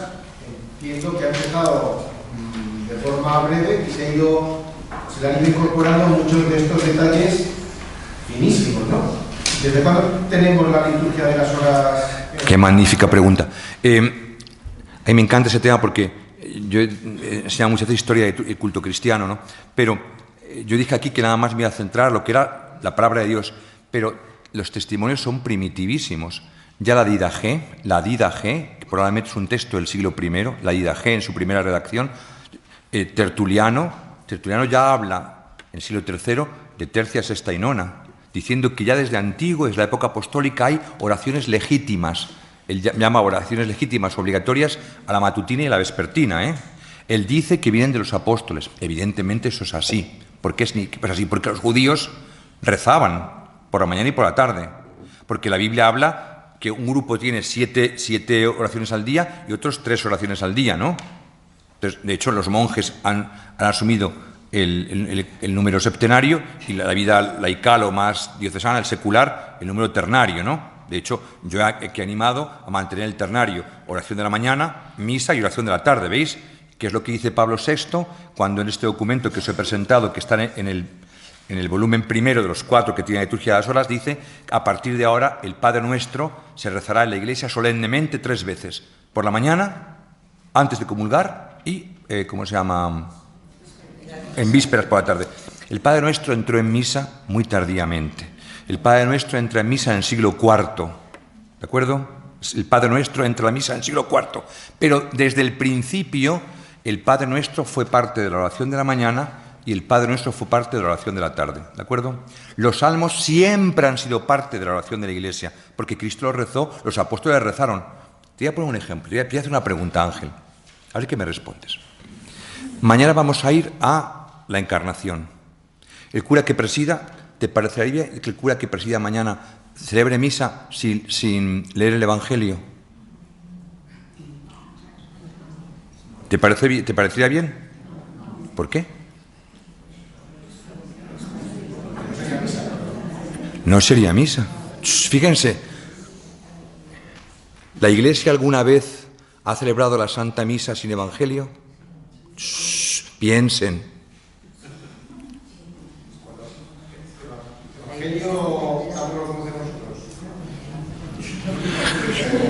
entiendo que ha empezado de forma breve y se le han ido incorporando muchos de estos detalles finísimos, ¿no? ¿Desde cuándo tenemos la liturgia de las horas? Qué magnífica pregunta. A mí me encanta ese tema porque yo he enseñado muchas veces historia de culto cristiano, ¿no? Pero yo dije aquí que nada más me iba a centrar en lo que era la palabra de Dios, pero los testimonios son primitivísimos. ya la Didache, que probablemente es un texto del siglo I, la Didache en su primera redacción, Tertuliano ya habla en el siglo III de tercia, sexta y nona, diciendo que ya desde antiguo, desde la época apostólica, hay oraciones legítimas. Él llama oraciones legítimas obligatorias a la matutina y a la vespertina. Él dice que vienen de los apóstoles. Evidentemente eso es así. ¿Por qué es así? Porque los judíos rezaban por la mañana y por la tarde. Porque la Biblia habla que un grupo tiene siete oraciones al día y otros 3 oraciones al día, ¿no? Entonces, de hecho, los monjes han asumido el número septenario y la vida laical o más diocesana, el secular, el número ternario, ¿no? De hecho, yo he animado a mantener el ternario, oración de la mañana, misa y oración de la tarde, ¿veis? Que es lo que dice Pablo VI cuando en este documento que os he presentado, que está en el volumen primero de los 4 que tiene la liturgia de las horas, dice: a partir de ahora el Padre Nuestro se rezará en la Iglesia solemnemente 3 veces, por la mañana, antes de comulgar y, en vísperas por la tarde. El Padre Nuestro entró en misa muy tardíamente. El Padre Nuestro entra en misa en el siglo IV, ¿de acuerdo? El Padre Nuestro entra a la misa en el siglo IV, pero desde el principio el Padre Nuestro fue parte de la oración de la mañana y el Padre Nuestro fue parte de la oración de la tarde, ¿de acuerdo? Los salmos siempre han sido parte de la oración de la Iglesia, porque Cristo los rezó, los apóstoles rezaron. Te voy a poner un ejemplo, te voy a hacer una pregunta, Ángel, a ver qué me respondes. Mañana vamos a ir a la Encarnación. El cura que presida, ¿te parecería que el cura que presida mañana celebre misa sin leer el Evangelio? ¿Te parecería bien? ¿Por qué? No sería misa. Fíjense, ¿la Iglesia alguna vez ha celebrado la Santa Misa sin Evangelio? Piensen.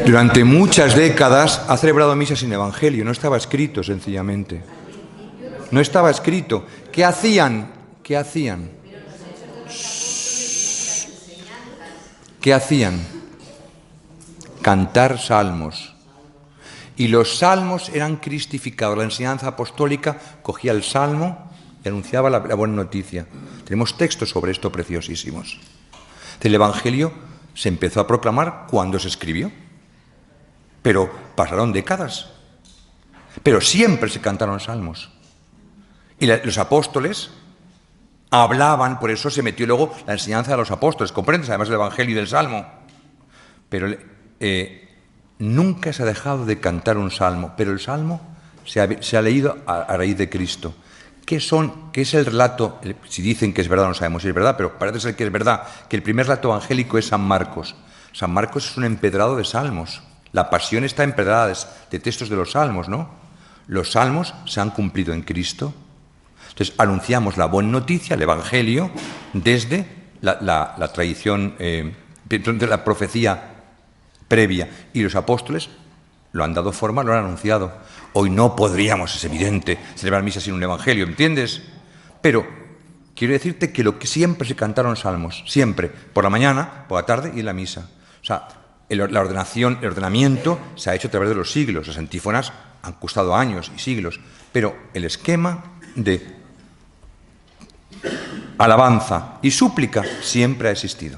Durante muchas décadas ha celebrado misa sin Evangelio. No estaba escrito, sencillamente. No estaba escrito. ¿Qué hacían? ¿Qué hacían? ¿Qué hacían? Cantar salmos. Y los salmos eran cristificados. La enseñanza apostólica cogía el salmo y anunciaba la buena noticia. Tenemos textos sobre esto preciosísimos. El Evangelio se empezó a proclamar cuando se escribió. Pero pasaron décadas. Pero siempre se cantaron salmos. Y los apóstoles hablaban, por eso se metió luego la enseñanza de los apóstoles. ¿Comprendes? Además del Evangelio y del Salmo. Pero nunca se ha dejado de cantar un salmo. Pero el salmo se ha leído a raíz de Cristo. ¿Qué es el relato? Si dicen que es verdad, no sabemos si es verdad, pero parece ser que es verdad, que el primer relato evangélico es San Marcos. San Marcos es un empedrado de salmos. La pasión está empedrada de textos de los salmos, ¿no? Los salmos se han cumplido en Cristo. Entonces, anunciamos la buena noticia, el Evangelio, desde la tradición, de la profecía previa. Y los apóstoles lo han dado forma, lo han anunciado. Hoy no podríamos, es evidente, celebrar misa sin un Evangelio, ¿entiendes? Pero quiero decirte que siempre se cantaron salmos, siempre, por la mañana, por la tarde y en la misa. O sea, el ordenamiento se ha hecho a través de los siglos. Las antífonas han costado años y siglos, pero el esquema de alabanza y súplica siempre ha existido.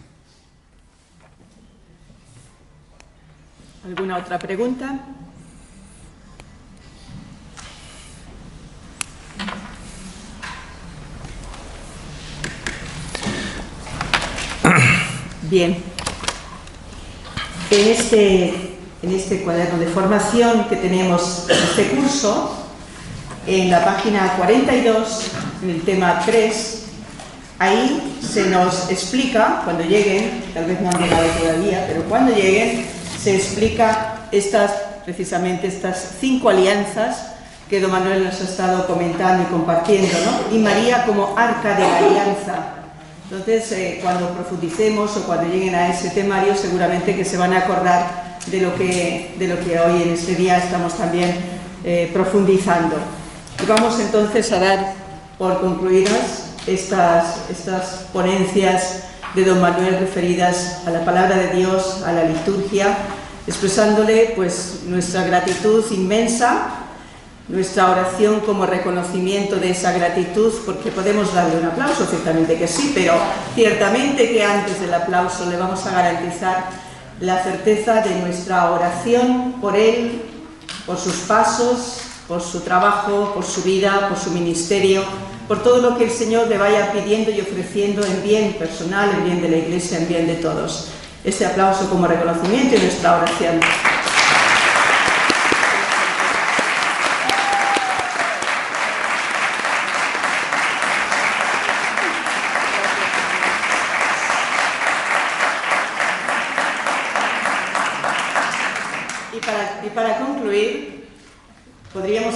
¿Alguna otra pregunta? Bien. En este cuaderno de formación que tenemos en este curso, en la página 42, en el tema 3, ahí se nos explica, cuando lleguen, tal vez no han llegado todavía, pero cuando lleguen, se explica precisamente estas 5 alianzas que don Manuel nos ha estado comentando y compartiendo, ¿no? Y María como arca de la alianza. Entonces, cuando profundicemos o cuando lleguen a ese temario, seguramente que se van a acordar de lo que hoy en este día estamos también profundizando. Y vamos entonces a dar por concluidas estas ponencias de don Manuel referidas a la palabra de Dios, a la liturgia, expresándole pues nuestra gratitud inmensa, nuestra oración como reconocimiento de esa gratitud, porque podemos darle un aplauso, ciertamente que sí, pero ciertamente que antes del aplauso le vamos a garantizar la certeza de nuestra oración por él, por sus pasos, por su trabajo, por su vida, por su ministerio, por todo lo que el Señor le vaya pidiendo y ofreciendo en bien personal, en bien de la Iglesia, en bien de todos. Este aplauso como reconocimiento y nuestra oración. Y para concluir, podríamos,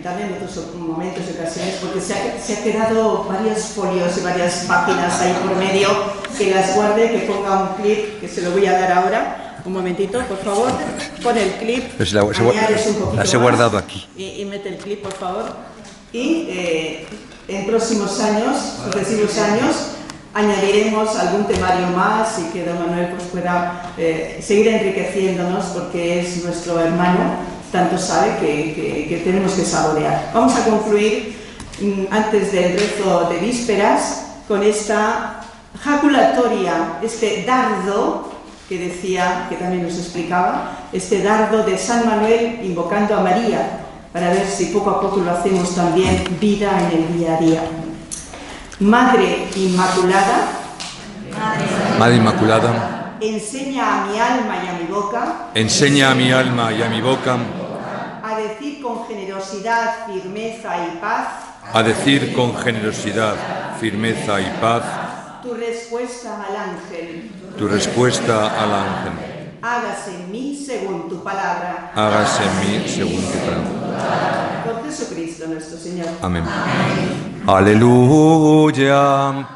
también en otros momentos y ocasiones, porque se ha quedado varios folios y varias páginas ahí por medio, que las guarde, que ponga un clip, que se lo voy a dar ahora. Un momentito, por favor, pon el clip, añades un poquito las he guardado aquí. Y mete el clip, por favor. Y en próximos años, sucesivos años, añadiremos algún temario más y que don Manuel pues pueda seguir enriqueciéndonos, porque es nuestro hermano, tanto sabe que tenemos que saborear. Vamos a concluir antes del rezo de vísperas con esta jaculatoria, este dardo que decía, que también nos explicaba, este dardo de San Manuel invocando a María, para ver si poco a poco lo hacemos también vida en el día a día. Madre Inmaculada, Madre Inmaculada, enseña a mi alma y a mi boca, enseña a mi alma y a mi boca a decir con generosidad, firmeza y paz, a decir con generosidad, firmeza y paz, tu respuesta al ángel. tu respuesta al ángel. Hágase en mí según tu palabra. Hágase en mí según tu palabra. Por Jesucristo nuestro Señor. Amén. Aleluya.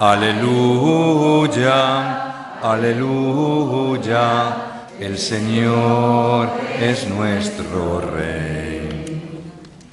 Aleluya, aleluya, el Señor es nuestro Rey.